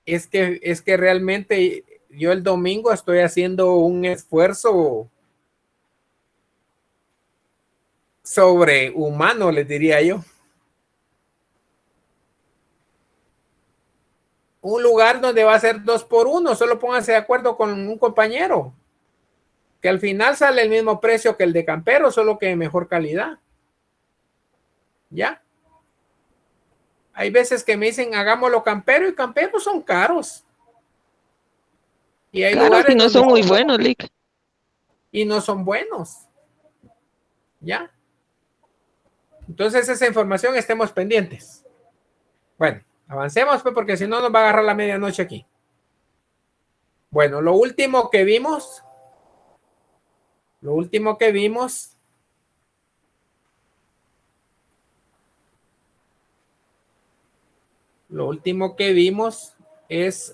[SPEAKER 1] Es que realmente yo el domingo estoy haciendo un esfuerzo sobrehumano, les diría yo. Un lugar donde va a ser 2x1, solo pónganse de acuerdo con un compañero, que al final sale el mismo precio que el de Campero, solo que de mejor calidad. ¿Ya? Hay veces que me dicen, hagámoslo Campero, y Camperos son caros. Y hay lugares
[SPEAKER 13] y no son muy buenos, Lick.
[SPEAKER 1] Y no son buenos. ¿Ya? Entonces esa información estemos pendientes. Bueno, Avancemos, pues, porque si no nos va a agarrar la medianoche aquí. Bueno, lo último que vimos es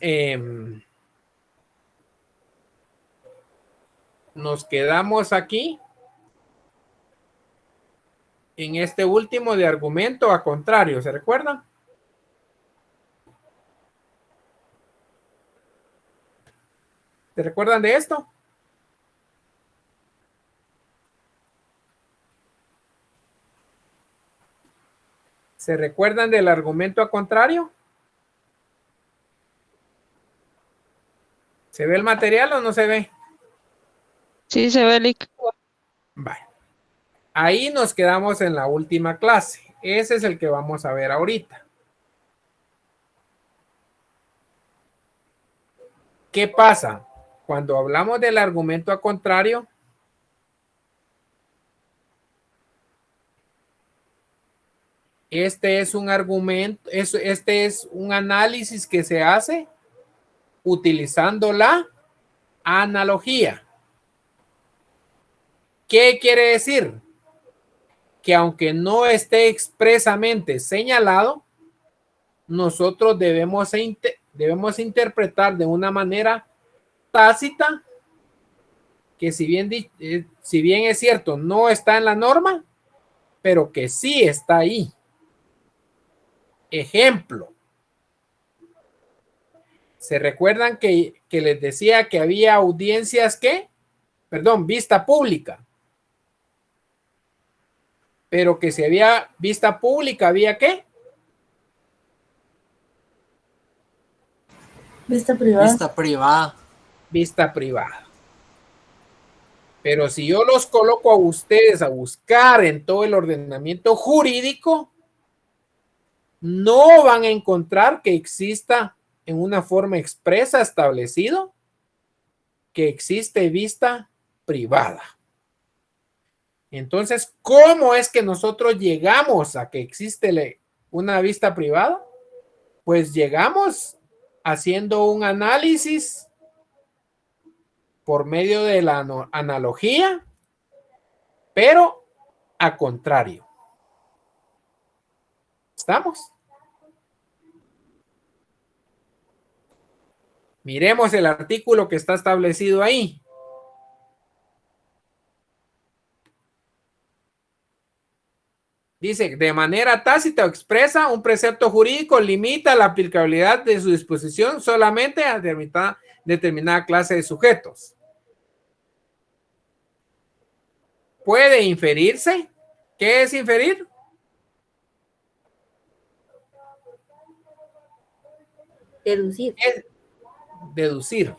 [SPEAKER 1] nos quedamos aquí en este último de argumento a contrario, ¿se recuerdan? ¿Se recuerdan de esto? ¿Se recuerdan del argumento a contrario? ¿Se ve el material o no se ve?
[SPEAKER 13] Sí, se ve, Lick.
[SPEAKER 1] Vale. Ahí nos quedamos en la última clase. Ese es el que vamos a ver ahorita. ¿Qué pasa? Cuando hablamos del argumento a contrario, este es un argumento, este es un análisis que se hace utilizando la analogía. ¿Qué quiere decir? Que aunque no esté expresamente señalado, nosotros debemos interpretar de una manera tácita que si bien es cierto, no está en la norma, pero que sí está ahí. Ejemplo. ¿Se recuerdan que les decía que había audiencias vista pública? Pero que si había vista pública, ¿había qué?
[SPEAKER 16] Vista privada.
[SPEAKER 1] Vista privada. Pero si yo los coloco a ustedes a buscar en todo el ordenamiento jurídico, no van a encontrar que exista en una forma expresa establecido que existe vista privada. Entonces, ¿cómo es que nosotros llegamos a que existe una vista privada? Pues llegamos haciendo un análisis por medio de la analogía, pero a contrario. ¿Estamos? Miremos el artículo que está establecido ahí. Dice, de manera tácita o expresa, un precepto jurídico limita la aplicabilidad de su disposición solamente a determinada clase de sujetos. Puede inferirse. ¿Qué es inferir?
[SPEAKER 16] Deducir.
[SPEAKER 1] Es deducir.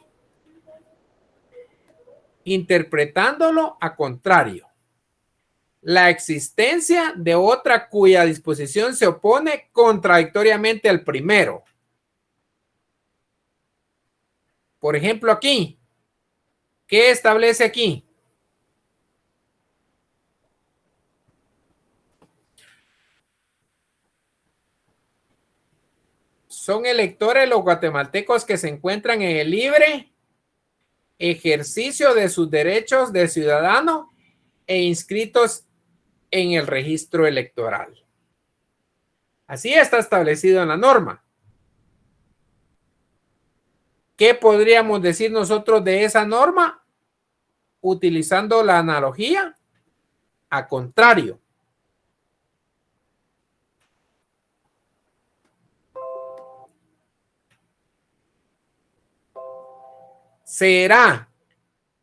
[SPEAKER 1] Interpretándolo a contrario. La existencia de otra cuya disposición se opone contradictoriamente al primero. Por ejemplo, aquí, ¿qué establece aquí? Son electores los guatemaltecos que se encuentran en el libre ejercicio de sus derechos de ciudadano e inscritos en el registro electoral. Así está establecido en la norma. ¿Qué podríamos decir nosotros de esa norma? Utilizando la analogía a contrario. ¿Será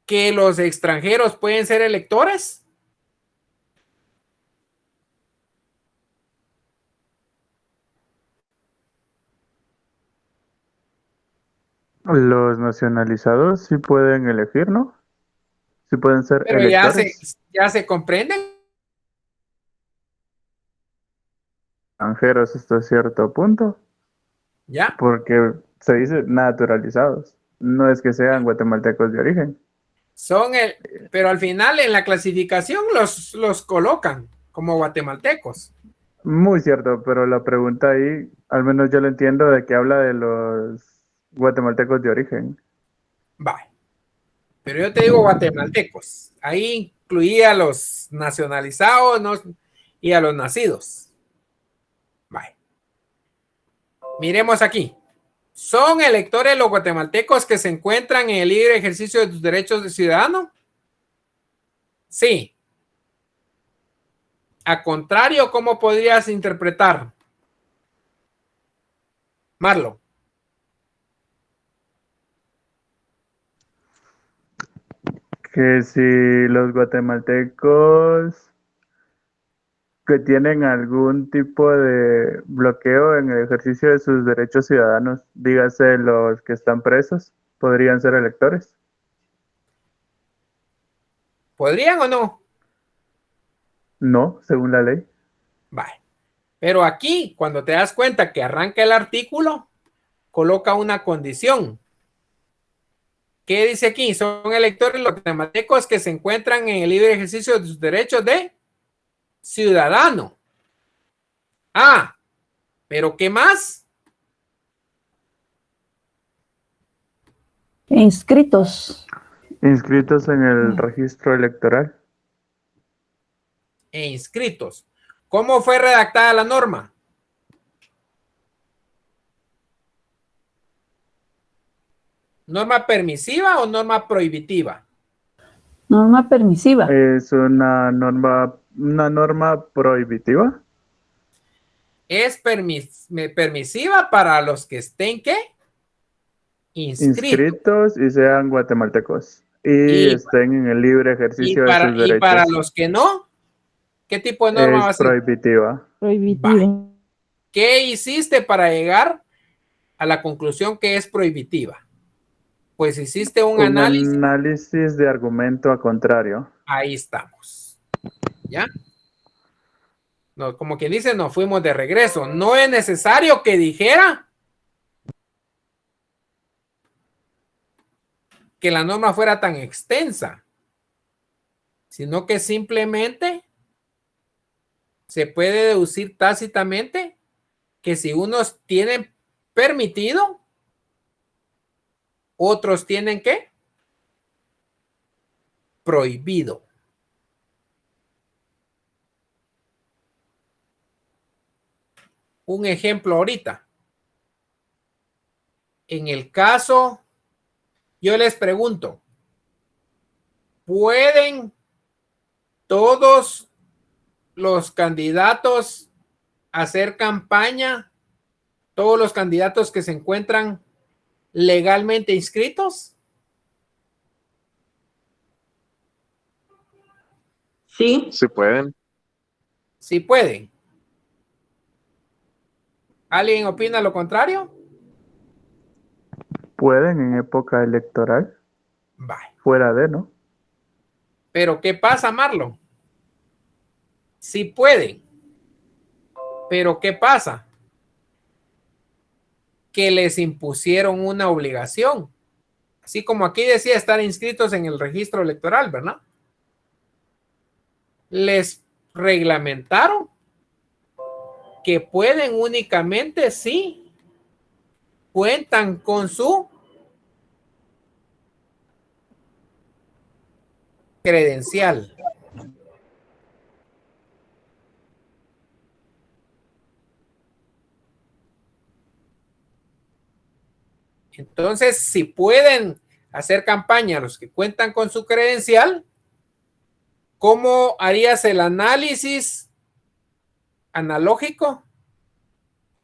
[SPEAKER 1] que los extranjeros pueden ser electores?
[SPEAKER 11] Los nacionalizados sí pueden elegir, ¿no? Sí pueden ser
[SPEAKER 1] Pero
[SPEAKER 11] electores.
[SPEAKER 1] ya se comprenden.
[SPEAKER 11] Extranjeros hasta cierto punto.
[SPEAKER 1] Ya.
[SPEAKER 11] Porque se dice naturalizados. No es que sean guatemaltecos de origen.
[SPEAKER 1] Pero al final en la clasificación los colocan como guatemaltecos.
[SPEAKER 11] Muy cierto, pero la pregunta ahí, al menos yo lo entiendo, de que habla de los guatemaltecos de origen.
[SPEAKER 1] Vale. Pero yo te digo guatemaltecos. Ahí incluía a los nacionalizados, ¿no? Y a los nacidos. Vale. Miremos aquí. ¿Son electores los guatemaltecos que se encuentran en el libre ejercicio de sus derechos de ciudadano? Sí. A contrario, ¿cómo podrías interpretar? Marlo.
[SPEAKER 11] Que si los guatemaltecos que tienen algún tipo de bloqueo en el ejercicio de sus derechos ciudadanos, dígase los que están presos, podrían ser electores.
[SPEAKER 1] ¿Podrían o no?
[SPEAKER 11] No, según la ley.
[SPEAKER 1] Vale. Pero aquí, cuando te das cuenta que arranca el artículo, coloca una condición. ¿Qué dice aquí? Son electores los guatemaltecos que se encuentran en el libre ejercicio de sus derechos de ciudadano. Ah, ¿pero qué más?
[SPEAKER 9] Inscritos.
[SPEAKER 11] Inscritos en el registro electoral.
[SPEAKER 1] E inscritos. ¿Cómo fue redactada la norma? ¿Norma permisiva o norma prohibitiva?
[SPEAKER 9] Norma permisiva.
[SPEAKER 11] Es una norma prohibitiva.
[SPEAKER 1] Es permisiva para los que estén, ¿qué?
[SPEAKER 11] Inscritos y sean guatemaltecos. Y estén en el libre ejercicio de sus derechos.
[SPEAKER 1] Y para los que no, ¿qué tipo de norma va a
[SPEAKER 11] Es
[SPEAKER 1] ser?
[SPEAKER 11] prohibitiva.
[SPEAKER 9] Prohibitiva.
[SPEAKER 1] ¿Qué hiciste para llegar a la conclusión que es prohibitiva? Pues hiciste un
[SPEAKER 11] análisis de argumento a contrario.
[SPEAKER 1] Ahí estamos. ¿Ya? No, como quien dice, nos fuimos de regreso. No es necesario que dijera que la norma fuera tan extensa, sino que simplemente se puede deducir tácitamente que si unos tienen permitido, otros tienen ¿qué? Prohibido. Un ejemplo ahorita. En el caso, yo les pregunto, ¿pueden todos los candidatos hacer campaña? ¿Todos los candidatos que se encuentran legalmente inscritos?
[SPEAKER 8] Sí.
[SPEAKER 10] Sí pueden.
[SPEAKER 1] Sí pueden. ¿Alguien opina lo contrario?
[SPEAKER 11] Pueden en época electoral.
[SPEAKER 1] Bye.
[SPEAKER 11] Fuera de, ¿no?
[SPEAKER 1] Pero ¿qué pasa, Marlon? Sí pueden. Pero ¿qué pasa? Que les impusieron una obligación. Así como aquí decía estar inscritos en el registro electoral, ¿verdad? Les reglamentaron que pueden únicamente si cuentan con su credencial. Entonces, si pueden hacer campaña los que cuentan con su credencial, ¿cómo harías el análisis analógico?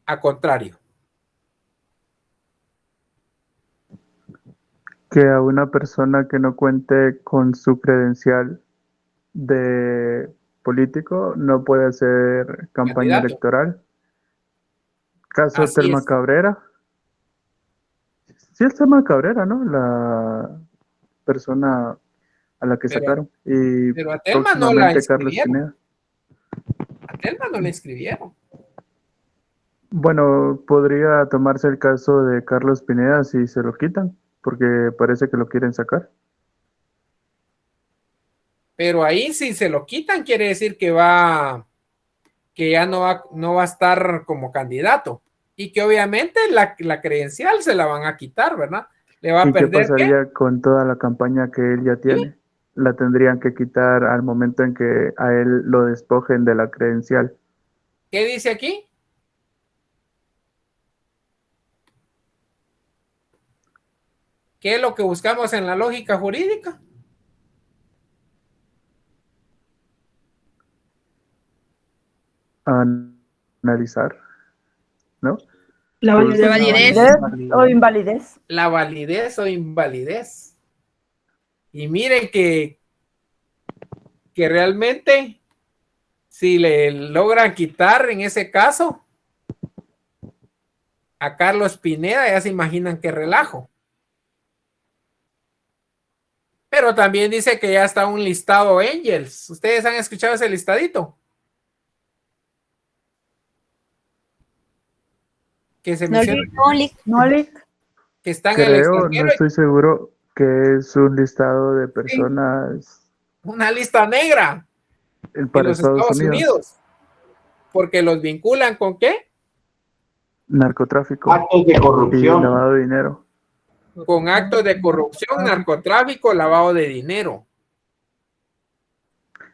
[SPEAKER 1] A contrario.
[SPEAKER 11] Que a una persona que no cuente con su credencial de político no puede hacer campaña
[SPEAKER 1] Candidato.
[SPEAKER 11] electoral. Caso
[SPEAKER 1] Así
[SPEAKER 11] Telma
[SPEAKER 1] es.
[SPEAKER 11] Cabrera. Sí, es Telma Cabrera, ¿no? La persona a la que sacaron. Y
[SPEAKER 1] Pero a Telma no la
[SPEAKER 11] próximamente Carlos
[SPEAKER 1] inscribieron.
[SPEAKER 11] Pineda.
[SPEAKER 1] A Telma no la inscribieron.
[SPEAKER 11] Bueno, podría tomarse el caso de Carlos Pineda si se lo quitan, porque parece que lo quieren sacar.
[SPEAKER 1] Pero ahí si se lo quitan quiere decir que va que ya no va a estar como candidato y que obviamente la credencial se la van a quitar, ¿verdad? Le va a
[SPEAKER 11] ¿Y qué
[SPEAKER 1] perder, ¿qué?
[SPEAKER 11] pasaría con toda la campaña que él ya tiene? La tendrían que quitar al momento en que a él lo despojen de la credencial.
[SPEAKER 1] ¿Qué dice aquí? ¿Qué es lo que buscamos en la lógica jurídica?
[SPEAKER 11] Analizar, ¿no?
[SPEAKER 8] La
[SPEAKER 11] Pues,
[SPEAKER 8] validez o invalidez.
[SPEAKER 1] La validez o invalidez. Y miren que realmente, si le logran quitar en ese caso a Carlos Pineda, ya se imaginan qué relajo. Pero también dice que ya está un listado Angels. ¿Ustedes han escuchado ese listadito? Que se menciona que están en el
[SPEAKER 11] creo, no
[SPEAKER 1] extranjero.
[SPEAKER 11] estoy seguro, que es un listado de personas
[SPEAKER 1] Una lista negra en
[SPEAKER 11] para
[SPEAKER 1] los
[SPEAKER 11] Estados
[SPEAKER 1] Estados Unidos. Porque los vinculan ¿con qué?
[SPEAKER 11] Narcotráfico.
[SPEAKER 17] Actos de corrupción.
[SPEAKER 11] Y lavado de dinero.
[SPEAKER 1] Con actos de corrupción, narcotráfico, lavado de dinero.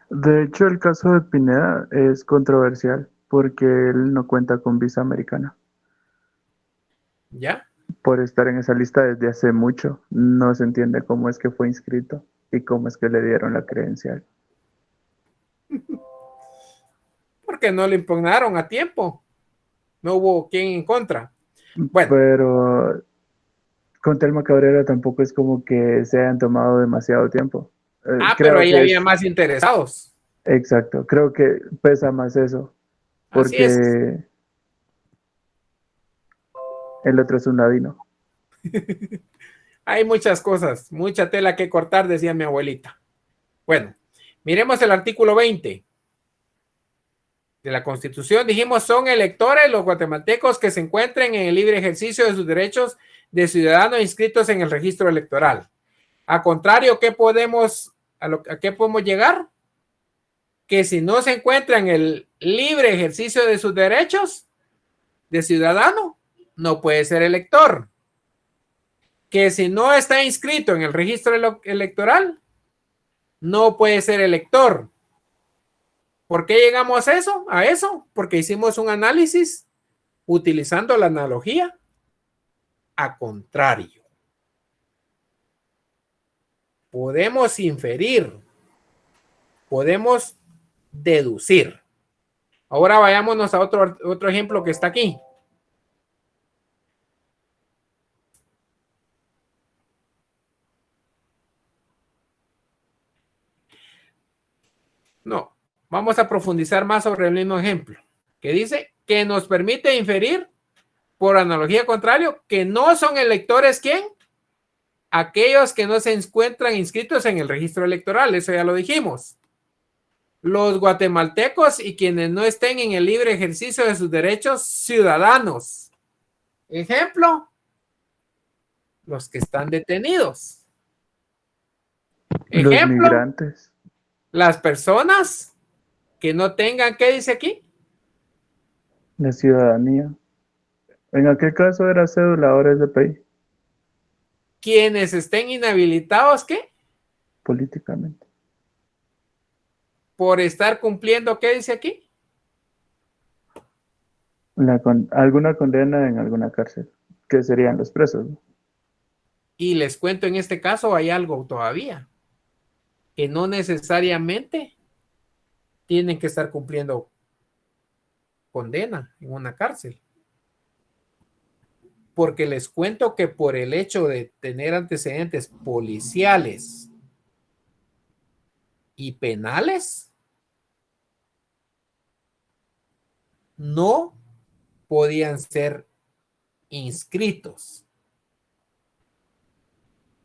[SPEAKER 11] De hecho, el caso de Pineda es controversial porque él no cuenta con visa americana.
[SPEAKER 1] ¿Ya?
[SPEAKER 11] Por estar en esa lista desde hace mucho. No se entiende cómo es que fue inscrito y cómo es que le dieron la credencial.
[SPEAKER 1] Porque no le impugnaron a tiempo. No hubo quien en contra. Bueno.
[SPEAKER 11] Pero con Telma Cabrera tampoco es como que se hayan tomado demasiado tiempo.
[SPEAKER 1] Pero ahí había más interesados.
[SPEAKER 11] Exacto, creo que pesa más eso. Porque el otro es un ladino.
[SPEAKER 1] Hay muchas cosas, mucha tela que cortar, decía mi abuelita. Bueno, miremos el artículo 20 de la Constitución. Dijimos, son electores los guatemaltecos que se encuentren en el libre ejercicio de sus derechos de ciudadanos inscritos en el registro electoral. A contrario, ¿a qué podemos llegar? Que si no se encuentra en el libre ejercicio de sus derechos de ciudadano, no puede ser elector. Que si no está inscrito en el registro electoral, no puede ser elector. ¿Por qué llegamos a eso? Porque hicimos un análisis utilizando la analogía a contrario. Podemos inferir, podemos deducir. Ahora vayámonos a otro ejemplo que está aquí. No, vamos a profundizar más sobre el mismo ejemplo, que dice que nos permite inferir, por analogía contrario, que no son electores, ¿quién? Aquellos que no se encuentran inscritos en el registro electoral, eso ya lo dijimos. Los guatemaltecos y quienes no estén en el libre ejercicio de sus derechos ciudadanos. Ejemplo, los que están detenidos.
[SPEAKER 11] Los
[SPEAKER 1] Ejemplo,
[SPEAKER 11] migrantes.
[SPEAKER 1] las personas que no tengan, ¿qué dice aquí?
[SPEAKER 11] La ciudadanía. En aquel caso era cédula, ahora es DPI.
[SPEAKER 1] Quienes estén inhabilitados, ¿qué?
[SPEAKER 11] Políticamente.
[SPEAKER 1] Por estar cumpliendo, ¿qué dice aquí?
[SPEAKER 11] Alguna condena en alguna cárcel, que serían los presos, ¿no?
[SPEAKER 1] Y les cuento, en este caso hay algo todavía, que no necesariamente tienen que estar cumpliendo condena en una cárcel. Porque les cuento que por el hecho de tener antecedentes policiales y penales, no podían ser inscritos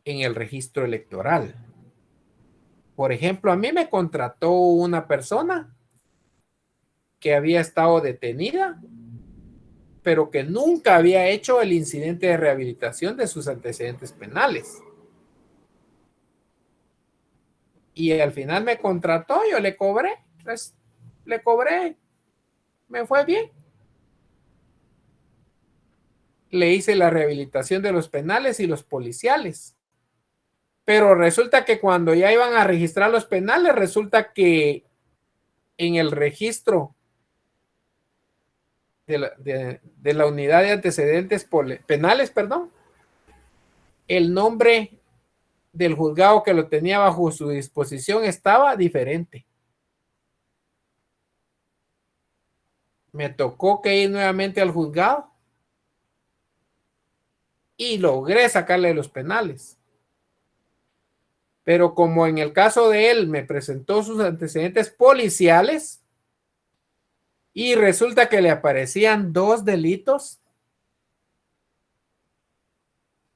[SPEAKER 1] en el registro electoral. Por ejemplo, a mí me contrató una persona que había estado detenida, pero que nunca había hecho el incidente de rehabilitación de sus antecedentes penales. Y al final me contrató, yo le cobré, pues le cobré me fue bien. Le hice la rehabilitación de los penales y los policiales. Pero resulta que cuando ya iban a registrar los penales, resulta que en el registro de la unidad de antecedentes penales, perdón, el nombre del juzgado que lo tenía bajo su disposición estaba diferente. Me tocó que ir nuevamente al juzgado y logré sacarle los penales. Pero como en el caso de él me presentó sus antecedentes policiales y resulta que le aparecían 2 delitos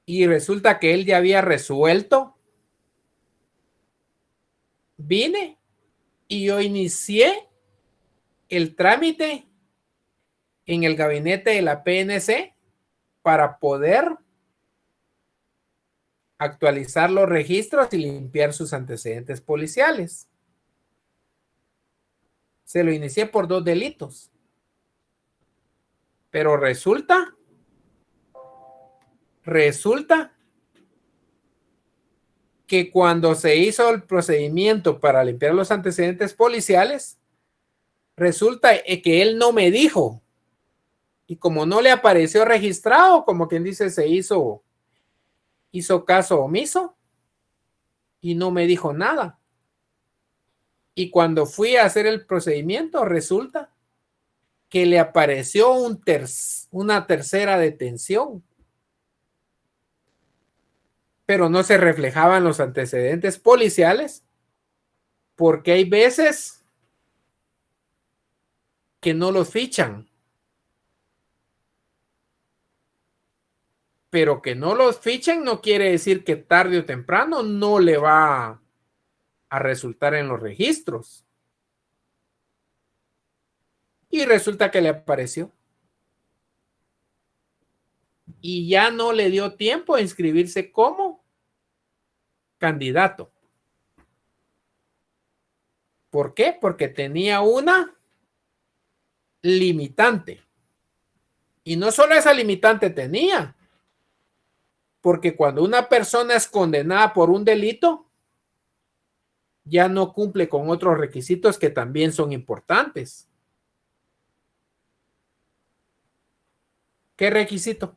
[SPEAKER 1] y resulta que él ya había resuelto, vine y yo inicié el trámite en el gabinete de la PNC para poder actualizar los registros y limpiar sus antecedentes policiales. Se lo inicié por 2 delitos. Pero resulta que cuando se hizo el procedimiento para limpiar los antecedentes policiales, resulta que él no me dijo. Y como no le apareció registrado, como quien dice, se hizo caso omiso y no me dijo nada. Y cuando fui a hacer el procedimiento, resulta que le apareció una tercera detención. Pero no se reflejaban los antecedentes policiales porque hay veces que no los fichan. Pero que no los fichen no quiere decir que tarde o temprano no le va a resultar en los registros. Y resulta que le apareció. Y ya no le dio tiempo a inscribirse como candidato. ¿Por qué? Porque tenía una limitante. Y no solo esa limitante tenía, porque cuando una persona es condenada por un delito, ya no cumple con otros requisitos que también son importantes. ¿Qué requisito?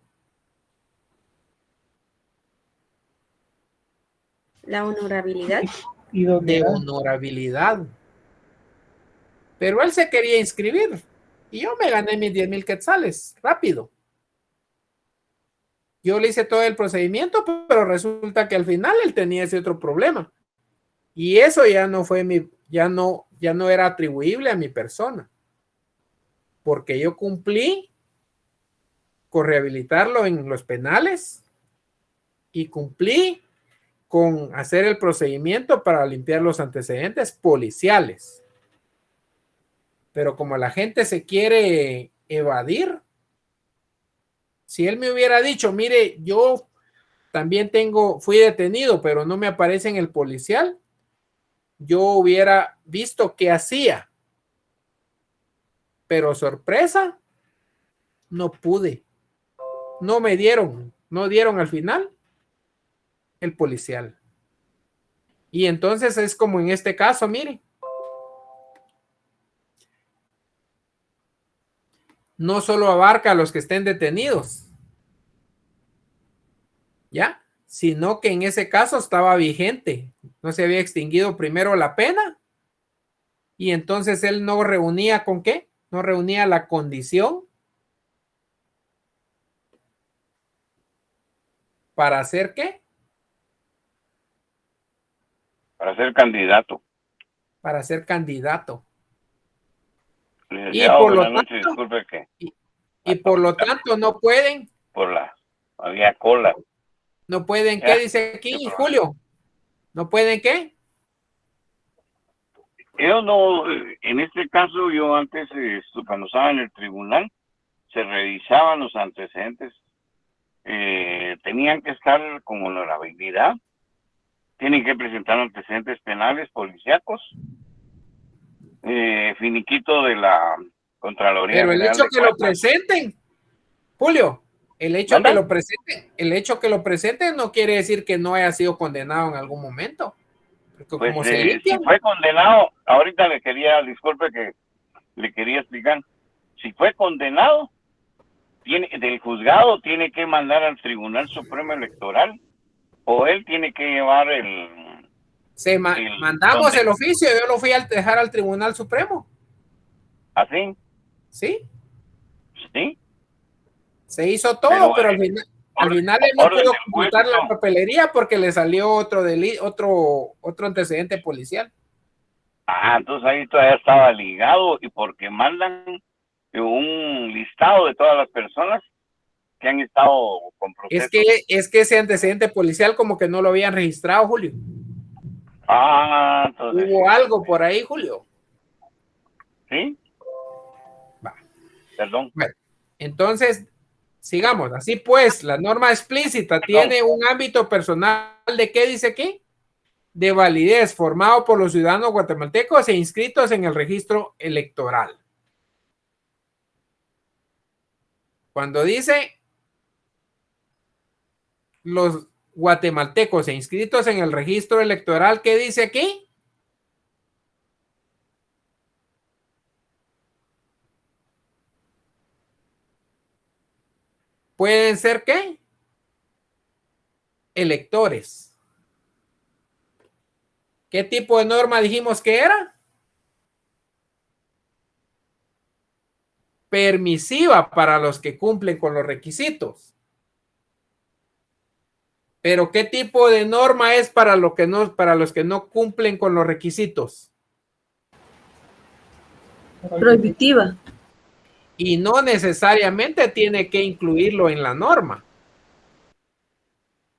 [SPEAKER 16] La honorabilidad.
[SPEAKER 1] De honorabilidad. Pero él se quería inscribir y yo me gané mis 10,000 quetzales rápido. Yo le hice todo el procedimiento, pero resulta que al final él tenía ese otro problema. Y eso ya no fue ya no era atribuible a mi persona. Porque yo cumplí con rehabilitarlo en los penales y cumplí con hacer el procedimiento para limpiar los antecedentes policiales. Pero como la gente se quiere evadir, si él me hubiera dicho, mire, yo también fui detenido, pero no me aparece en el policial, yo hubiera visto qué hacía. Pero sorpresa, no pude. No dieron al final el policial. Y entonces es como en este caso, mire. No solo abarca a los que estén detenidos, ¿ya? Sino que en ese caso estaba vigente. No se había extinguido primero la pena y entonces él no reunía ¿con qué? No reunía la condición para hacer ¿qué?
[SPEAKER 17] Para ser candidato.
[SPEAKER 1] Para ser candidato.
[SPEAKER 17] Licenciado, buenas noches, disculpe que.
[SPEAKER 1] Y por lo tanto no pueden.
[SPEAKER 17] Había cola.
[SPEAKER 1] No pueden, ¿qué dice aquí, Julio? ¿No pueden qué?
[SPEAKER 17] Yo no, en este caso, yo antes, cuando estaba en el tribunal, se revisaban los antecedentes. Tenían que estar con honorabilidad. Tienen que presentar antecedentes penales, policíacos. Finiquito de la Contraloría
[SPEAKER 1] Pero el
[SPEAKER 17] General
[SPEAKER 1] hecho
[SPEAKER 17] de
[SPEAKER 1] que lo
[SPEAKER 17] Cuentas.
[SPEAKER 1] presenten, Julio, el hecho
[SPEAKER 17] ¿Manda?
[SPEAKER 1] que lo presenten, el hecho que lo presenten no quiere decir que no haya sido condenado en algún momento. Porque
[SPEAKER 17] Pues
[SPEAKER 1] como se
[SPEAKER 17] si
[SPEAKER 1] limpian,
[SPEAKER 17] fue condenado, ahorita disculpe que le quería explicar, si fue condenado, del juzgado tiene que mandar al Tribunal Supremo Electoral o él tiene que llevar
[SPEAKER 1] mandamos el oficio, yo lo fui a dejar al Tribunal Supremo.
[SPEAKER 17] ¿Así?
[SPEAKER 1] ¿Sí?
[SPEAKER 17] Sí.
[SPEAKER 1] Se hizo todo, pero al final él no
[SPEAKER 17] orden
[SPEAKER 1] pudo
[SPEAKER 17] del juez,
[SPEAKER 1] completar la
[SPEAKER 17] no.
[SPEAKER 1] papelería porque le salió otro antecedente policial.
[SPEAKER 17] Entonces ahí todavía estaba ligado y porque mandan un listado de todas las personas que han estado con procesos.
[SPEAKER 1] Es que ese antecedente policial como que no lo habían registrado, Julio.
[SPEAKER 17] Entonces
[SPEAKER 1] Hubo algo por ahí, Julio.
[SPEAKER 17] ¿Sí?
[SPEAKER 1] Va.
[SPEAKER 17] Perdón.
[SPEAKER 1] Bueno, entonces, sigamos. Así pues, la norma explícita tiene un ámbito personal de ¿qué dice aquí? De validez formado por los ciudadanos guatemaltecos e inscritos en el registro electoral. Cuando dice los guatemaltecos e inscritos en el registro electoral, ¿qué dice aquí? ¿Pueden ser qué? Electores. ¿Qué tipo de norma dijimos que era? Permisiva para los que cumplen con los requisitos. Pero ¿qué tipo de norma es para los que no cumplen con los requisitos?
[SPEAKER 16] Prohibitiva.
[SPEAKER 1] Y no necesariamente tiene que incluirlo en la norma.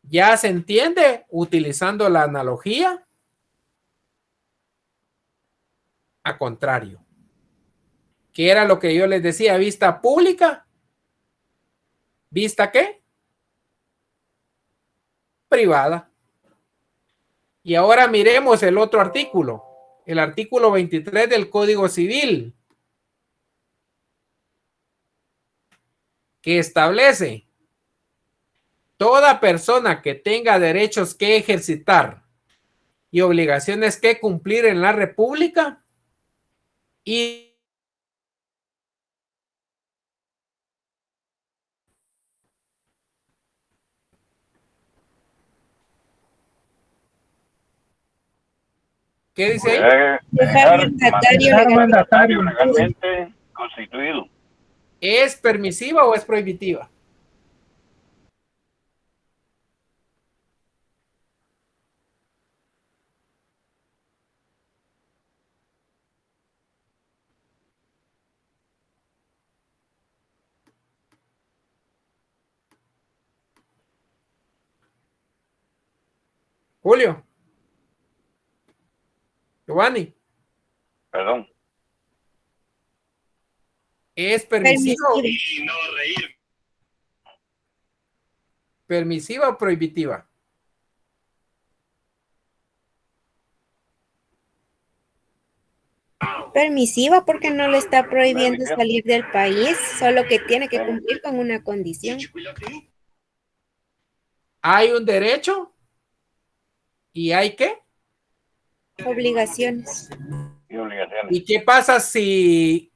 [SPEAKER 1] ¿Ya se entiende utilizando la analogía? A contrario. ¿Qué era lo que yo les decía? ¿Vista pública? ¿Vista qué? Privada. Y ahora miremos el otro artículo, el artículo 23 del Código Civil, que establece toda persona que tenga derechos que ejercitar y obligaciones que cumplir en la República y ¿qué dice ahí?
[SPEAKER 17] Dejar mandatario legalmente constituido.
[SPEAKER 1] ¿Es permisiva o es prohibitiva? Julio. Giovanni.
[SPEAKER 17] Perdón.
[SPEAKER 1] ¿Es permisiva? ¿Permisiva o prohibitiva?
[SPEAKER 16] Permisiva porque no le está prohibiendo salir del país, solo que tiene que cumplir con una condición.
[SPEAKER 1] Hay un derecho y hay ¿qué?
[SPEAKER 16] Obligaciones.
[SPEAKER 1] ¿Y qué pasa si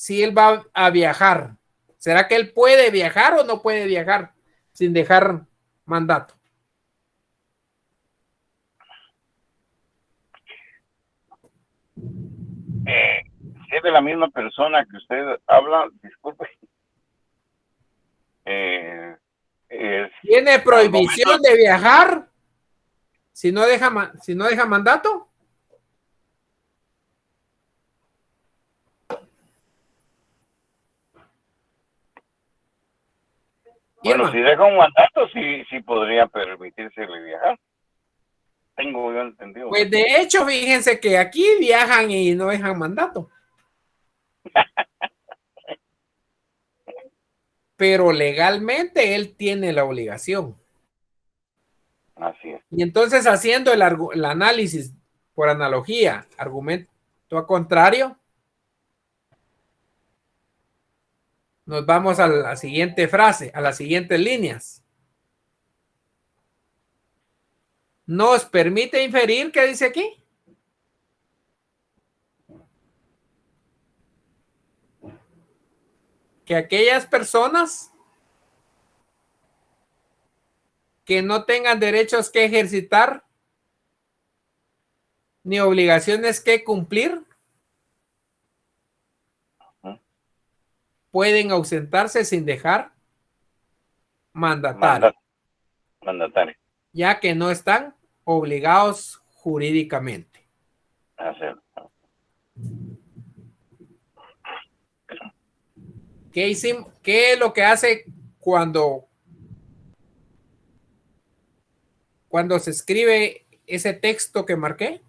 [SPEAKER 1] él va a viajar? ¿Será que él puede viajar o no puede viajar sin dejar mandato?
[SPEAKER 17] Si es de la misma persona que usted habla, disculpe.
[SPEAKER 1] ¿Tiene prohibición de viajar si no deja mandato?
[SPEAKER 17] Bueno, si deja un mandato, sí podría permitírsele viajar. Tengo yo entendido.
[SPEAKER 1] Pues de hecho, fíjense que aquí viajan y no dejan mandato. Pero legalmente él tiene la obligación.
[SPEAKER 17] Así es.
[SPEAKER 1] Y entonces haciendo el análisis por analogía, argumento a contrario, Nos vamos a la siguiente frase, a las siguientes líneas. Nos permite inferir, ¿qué dice aquí? Que aquellas personas que no tengan derechos que ejercitar ni obligaciones que cumplir pueden ausentarse sin dejar mandatario, ya que no están obligados jurídicamente. ¿Qué es lo que hace cuando se escribe ese texto que marqué?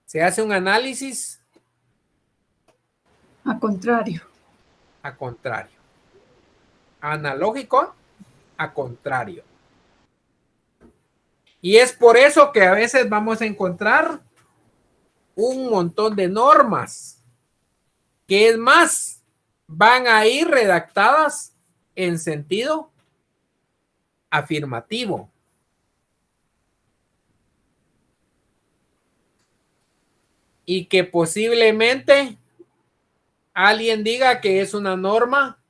[SPEAKER 1] Se hace un análisis
[SPEAKER 18] a contrario.
[SPEAKER 1] A contrario. Analógico a contrario. Y es por eso que a veces vamos a encontrar un montón de normas que, es más, van a ir redactadas en sentido afirmativo. Y que posiblemente alguien diga que es una norma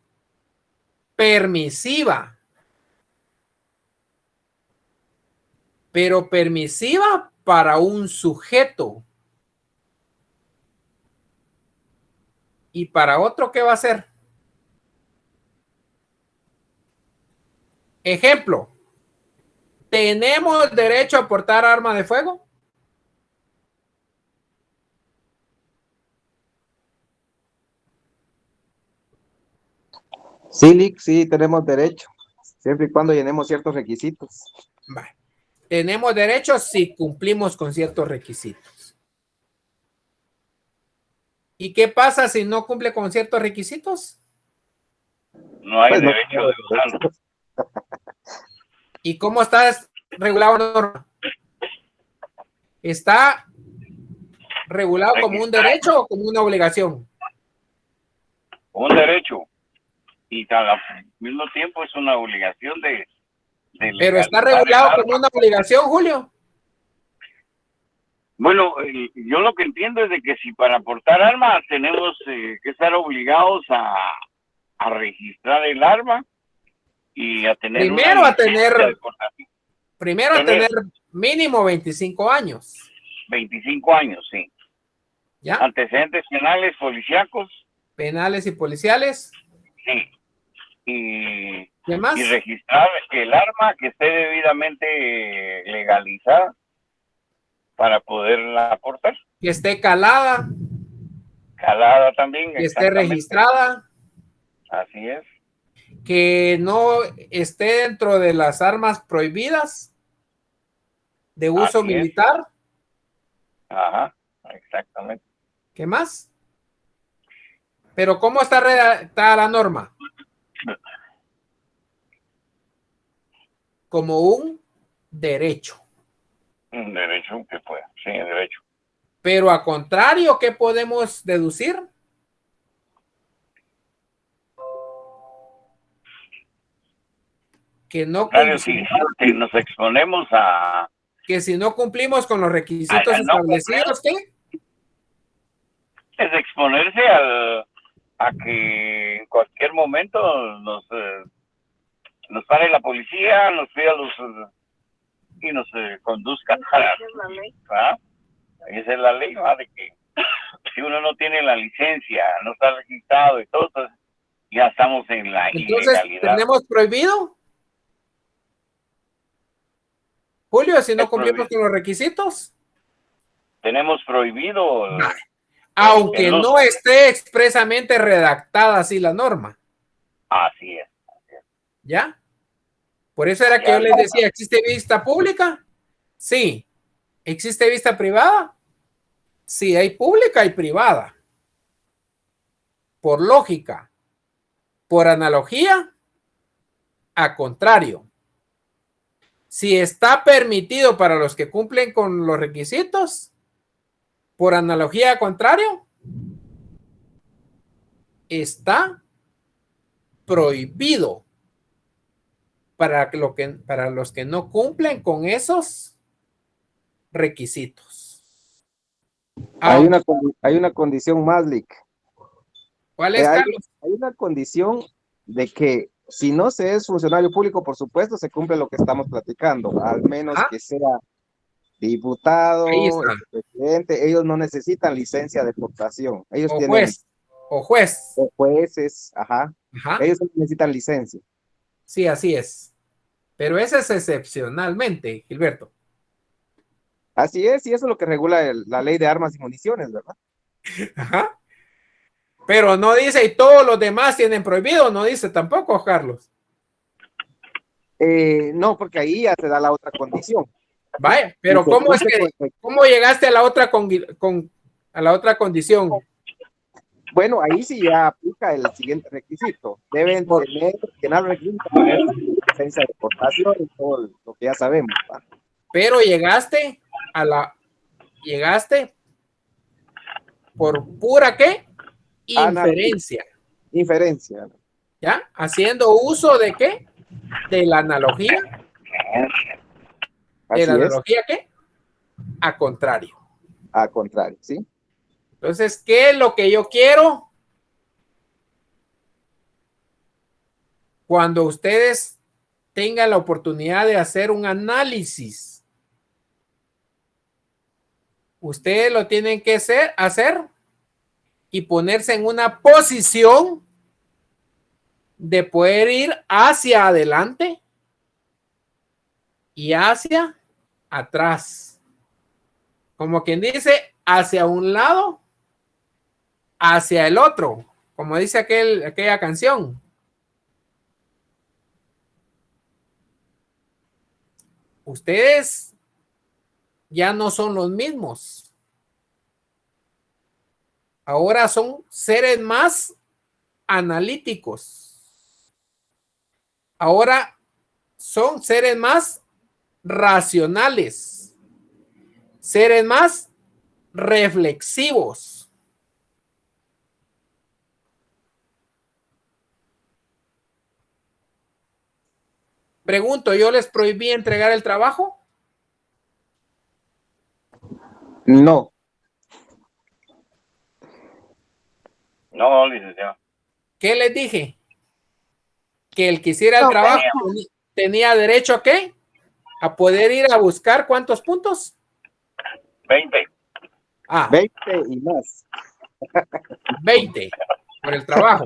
[SPEAKER 1] permisiva. Pero permisiva para un sujeto. ¿Y para otro qué va a ser? Ejemplo. ¿Tenemos derecho a portar arma de fuego?
[SPEAKER 19] Sí, Lick, sí, tenemos derecho, siempre y cuando llenemos ciertos requisitos.
[SPEAKER 1] Vale. Tenemos derecho si cumplimos con ciertos requisitos. ¿Y qué pasa si no cumple con ciertos requisitos?
[SPEAKER 17] No hay derecho de usarlo.
[SPEAKER 1] ¿Y cómo está regulado la norma? ¿Está regulado como un derecho o como una obligación?
[SPEAKER 17] Un derecho. Y al mismo tiempo es una obligación de
[SPEAKER 1] pero está regulado como una obligación, Julio.
[SPEAKER 17] Bueno, yo lo que entiendo es de que si para portar armas tenemos que estar obligados a registrar el arma y a tener
[SPEAKER 1] primero a tener mínimo 25 años.
[SPEAKER 17] 25 años, sí.
[SPEAKER 1] ¿Ya?
[SPEAKER 17] Antecedentes penales, policíacos.
[SPEAKER 1] Penales y policiales.
[SPEAKER 17] Sí. Y,
[SPEAKER 1] ¿qué más?
[SPEAKER 17] Y registrar el arma que esté debidamente legalizada para poderla portar.
[SPEAKER 1] Que esté calada.
[SPEAKER 17] Calada también.
[SPEAKER 1] Que esté registrada.
[SPEAKER 17] Así es.
[SPEAKER 1] Que no esté dentro de las armas prohibidas de uso
[SPEAKER 17] así
[SPEAKER 1] militar.
[SPEAKER 17] Es. Ajá, exactamente.
[SPEAKER 1] ¿Qué más? Pero ¿cómo está redactada la norma? Como un derecho.
[SPEAKER 17] Un derecho que pueda, sí, un derecho.
[SPEAKER 1] Pero a contrario, ¿qué podemos deducir? Que no
[SPEAKER 17] claro, si nos exponemos a...
[SPEAKER 1] Que si no cumplimos con los requisitos establecidos, ¿qué?
[SPEAKER 17] Es exponerse a que en cualquier momento nos pare la policía, nos pida y nos conduzcan. Esa es la ley, ¿va? De que si uno no tiene la licencia, no está registrado y todo, entonces ya estamos en la ilegalidad.
[SPEAKER 1] ¿Tenemos prohibido? Julio, si no cumplimos con los requisitos.
[SPEAKER 17] Tenemos prohibido.
[SPEAKER 1] Aunque no esté expresamente redactada así la norma.
[SPEAKER 17] Así es.
[SPEAKER 1] ¿Ya? Por eso era que yo les decía, ¿existe vista pública? Sí. ¿Existe vista privada? Sí, hay pública y privada. Por lógica. Por analogía, a contrario. Si está permitido para los que cumplen con los requisitos, Por analogía contrario, está prohibido para los que no cumplen con esos requisitos.
[SPEAKER 19] Hay una condición más, Lick.
[SPEAKER 1] ¿Cuál es, Carlos?
[SPEAKER 19] Hay una condición de que si no se es funcionario público, por supuesto, se cumple lo que estamos platicando, al menos que sea diputado, presidente, ellos no necesitan licencia de portación. Ellos
[SPEAKER 1] o
[SPEAKER 19] tienen
[SPEAKER 1] juez. O juez.
[SPEAKER 19] O jueces, ellos no necesitan licencia.
[SPEAKER 1] Sí, así es. Pero eso es excepcionalmente, Gilberto.
[SPEAKER 19] Así es, y eso es lo que regula la ley de armas y municiones, ¿verdad?
[SPEAKER 1] Ajá. Pero no dice, y todos los demás tienen prohibido, no dice tampoco, Carlos.
[SPEAKER 19] No, porque ahí ya te da la otra condición.
[SPEAKER 1] Vaya, pero ¿cómo llegaste a la otra a la otra condición?
[SPEAKER 19] Bueno, ahí sí ya aplica el siguiente requisito. Deben llenar requisitos para licencia de exportación y todo lo que ya sabemos, ¿va?
[SPEAKER 1] Pero llegaste por pura ¿qué? Inferencia.
[SPEAKER 19] Inferencia.
[SPEAKER 1] ¿Ya? Haciendo uso de ¿qué? De la analogía. ¿De la analogía qué? A contrario.
[SPEAKER 19] A contrario, ¿sí?
[SPEAKER 1] Entonces, ¿qué es lo que yo quiero? Cuando ustedes tengan la oportunidad de hacer un análisis, ustedes lo tienen que hacer y ponerse en una posición de poder ir hacia adelante y hacia atrás. Como quien dice, hacia un lado, hacia el otro. Como dice aquella canción. Ustedes ya no son los mismos. Ahora son seres más analíticos. Ahora son seres más racionales. Seres más reflexivos. Pregunto, ¿yo les prohibí entregar el trabajo?
[SPEAKER 19] No.
[SPEAKER 17] No, licenciado.
[SPEAKER 1] ¿Qué les dije? Que el que hiciera el trabajo tenía derecho ¿a qué? A poder ir a buscar ¿cuántos puntos?
[SPEAKER 17] 20.
[SPEAKER 19] 20 y más.
[SPEAKER 1] 20 por el trabajo.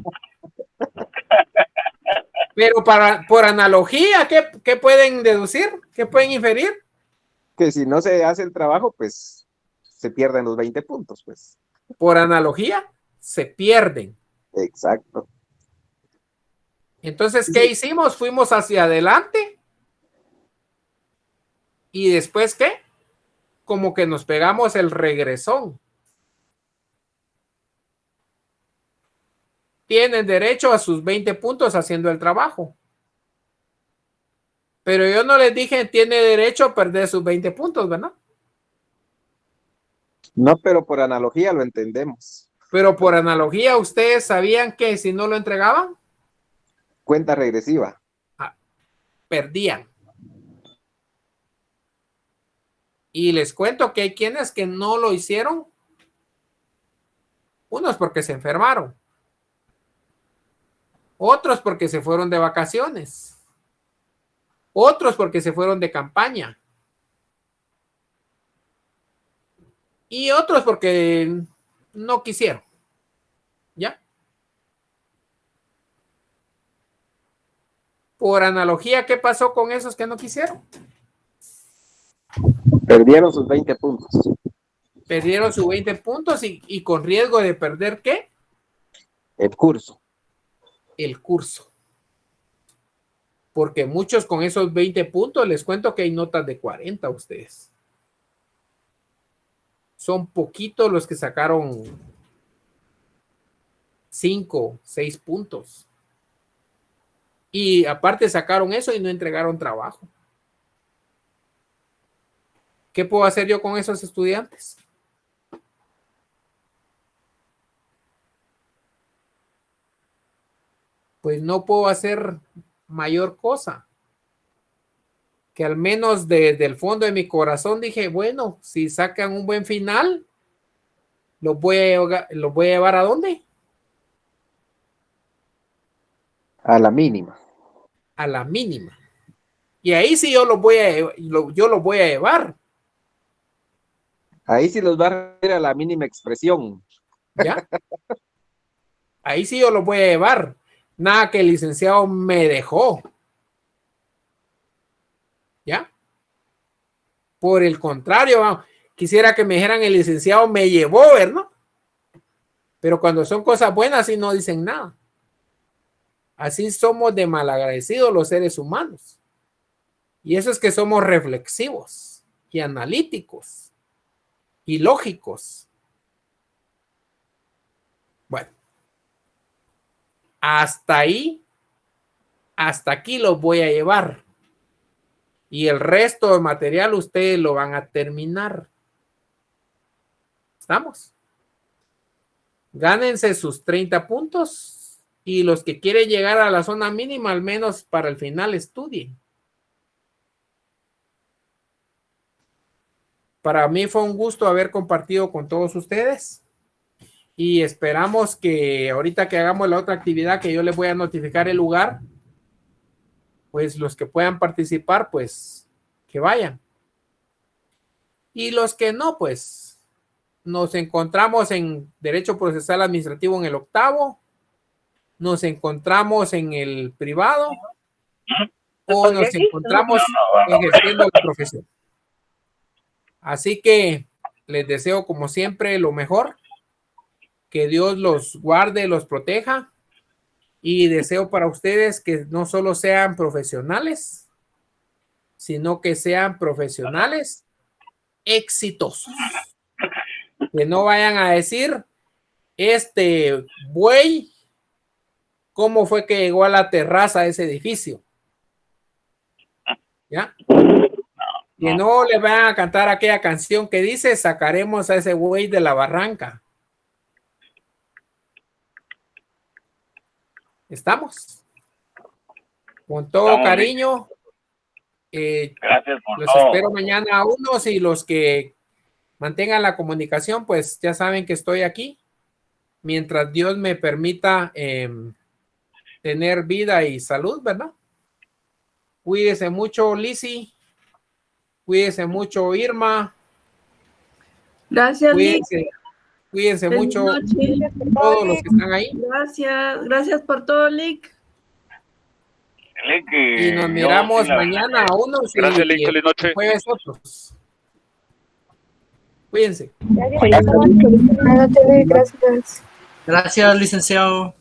[SPEAKER 1] Pero por analogía, ¿qué pueden deducir? ¿Qué pueden inferir?
[SPEAKER 19] Que si no se hace el trabajo, pues se pierden los 20 puntos, pues.
[SPEAKER 1] Por analogía, se pierden.
[SPEAKER 19] Exacto.
[SPEAKER 1] Entonces, ¿qué hicimos? Fuimos hacia adelante. ¿Y después qué? Como que nos pegamos el regresón. Tienen derecho a sus 20 puntos haciendo el trabajo. Pero yo no les dije tiene derecho a perder sus 20 puntos, ¿verdad?
[SPEAKER 19] No, pero por analogía lo entendemos.
[SPEAKER 1] Pero por analogía, ¿ustedes sabían que si no lo entregaban?
[SPEAKER 19] Cuenta regresiva.
[SPEAKER 1] Perdían. Y les cuento que hay quienes que no lo hicieron. Unos porque se enfermaron. Otros porque se fueron de vacaciones. Otros porque se fueron de campaña. Y otros porque no quisieron. ¿Ya? Por analogía, ¿qué pasó con esos que no quisieron?
[SPEAKER 19] Perdieron sus 20 puntos.
[SPEAKER 1] Perdieron sus 20 puntos y con riesgo de perder ¿qué?
[SPEAKER 19] El curso.
[SPEAKER 1] El curso. Porque muchos con esos 20 puntos, les cuento que hay notas de 40 a ustedes. Son poquitos los que sacaron 5, 6 puntos. Y aparte sacaron eso y no entregaron trabajo. ¿Qué puedo hacer yo con esos estudiantes? pues no puedo hacer mayor cosa. Que al menos desde el fondo de mi corazón dije, bueno, si sacan un buen final, ¿los voy a llevar a dónde?
[SPEAKER 19] A la mínima.
[SPEAKER 1] A la mínima. Y ahí sí yo los voy a llevar.
[SPEAKER 19] Ahí sí los va a ir a la mínima expresión.
[SPEAKER 1] ¿Ya? Ahí sí yo los voy a llevar. Nada que el licenciado me dejó. ¿Ya? Por el contrario, quisiera que me dijeran el licenciado me llevó, ¿verdad? Pero cuando son cosas buenas sí no dicen nada. Así somos de malagradecidos los seres humanos. Y eso es que somos reflexivos y analíticos y lógicos. Bueno, hasta ahí, hasta aquí los voy a llevar. Y el resto de material ustedes lo van a terminar. ¿Estamos? Gánense sus 30 puntos. Y los que quieren llegar a la zona mínima, al menos para el final, estudien. Para mí fue un gusto haber compartido con todos ustedes. Y esperamos que ahorita que hagamos la otra actividad, que yo les voy a notificar el lugar, pues los que puedan participar, pues que vayan. Y los que no, pues nos encontramos en Derecho Procesal Administrativo en el 8º. Nos encontramos en el privado o nos encontramos ejerciendo la profesión. Así que les deseo como siempre lo mejor, que Dios los guarde, los proteja, y deseo para ustedes que no solo sean profesionales, sino que sean profesionales exitosos. Que no vayan a decir, este buey, ¿cómo fue que llegó a la terraza de ese edificio? ¿Ya? Que no le van a cantar aquella canción que dice, sacaremos a ese güey de la barranca. ¿Estamos? Con todo cariño.
[SPEAKER 17] Gracias por
[SPEAKER 1] los
[SPEAKER 17] todo.
[SPEAKER 1] Espero mañana a unos, y los que mantengan la comunicación, pues ya saben que estoy aquí. Mientras Dios me permita tener vida y salud, ¿verdad? Cuídese mucho, Lizzy. Cuídese mucho, Irma.
[SPEAKER 7] Gracias, Lick.
[SPEAKER 1] Cuídense
[SPEAKER 7] Feliz
[SPEAKER 1] mucho
[SPEAKER 7] noche.
[SPEAKER 1] todos los que están ahí.
[SPEAKER 7] Gracias por todo, Lick.
[SPEAKER 1] Y nos miramos mañana a unos.
[SPEAKER 15] Gracias, Lick. Feliz noche.
[SPEAKER 1] Jueves otros. Cuídense.
[SPEAKER 18] Gracias, licenciado.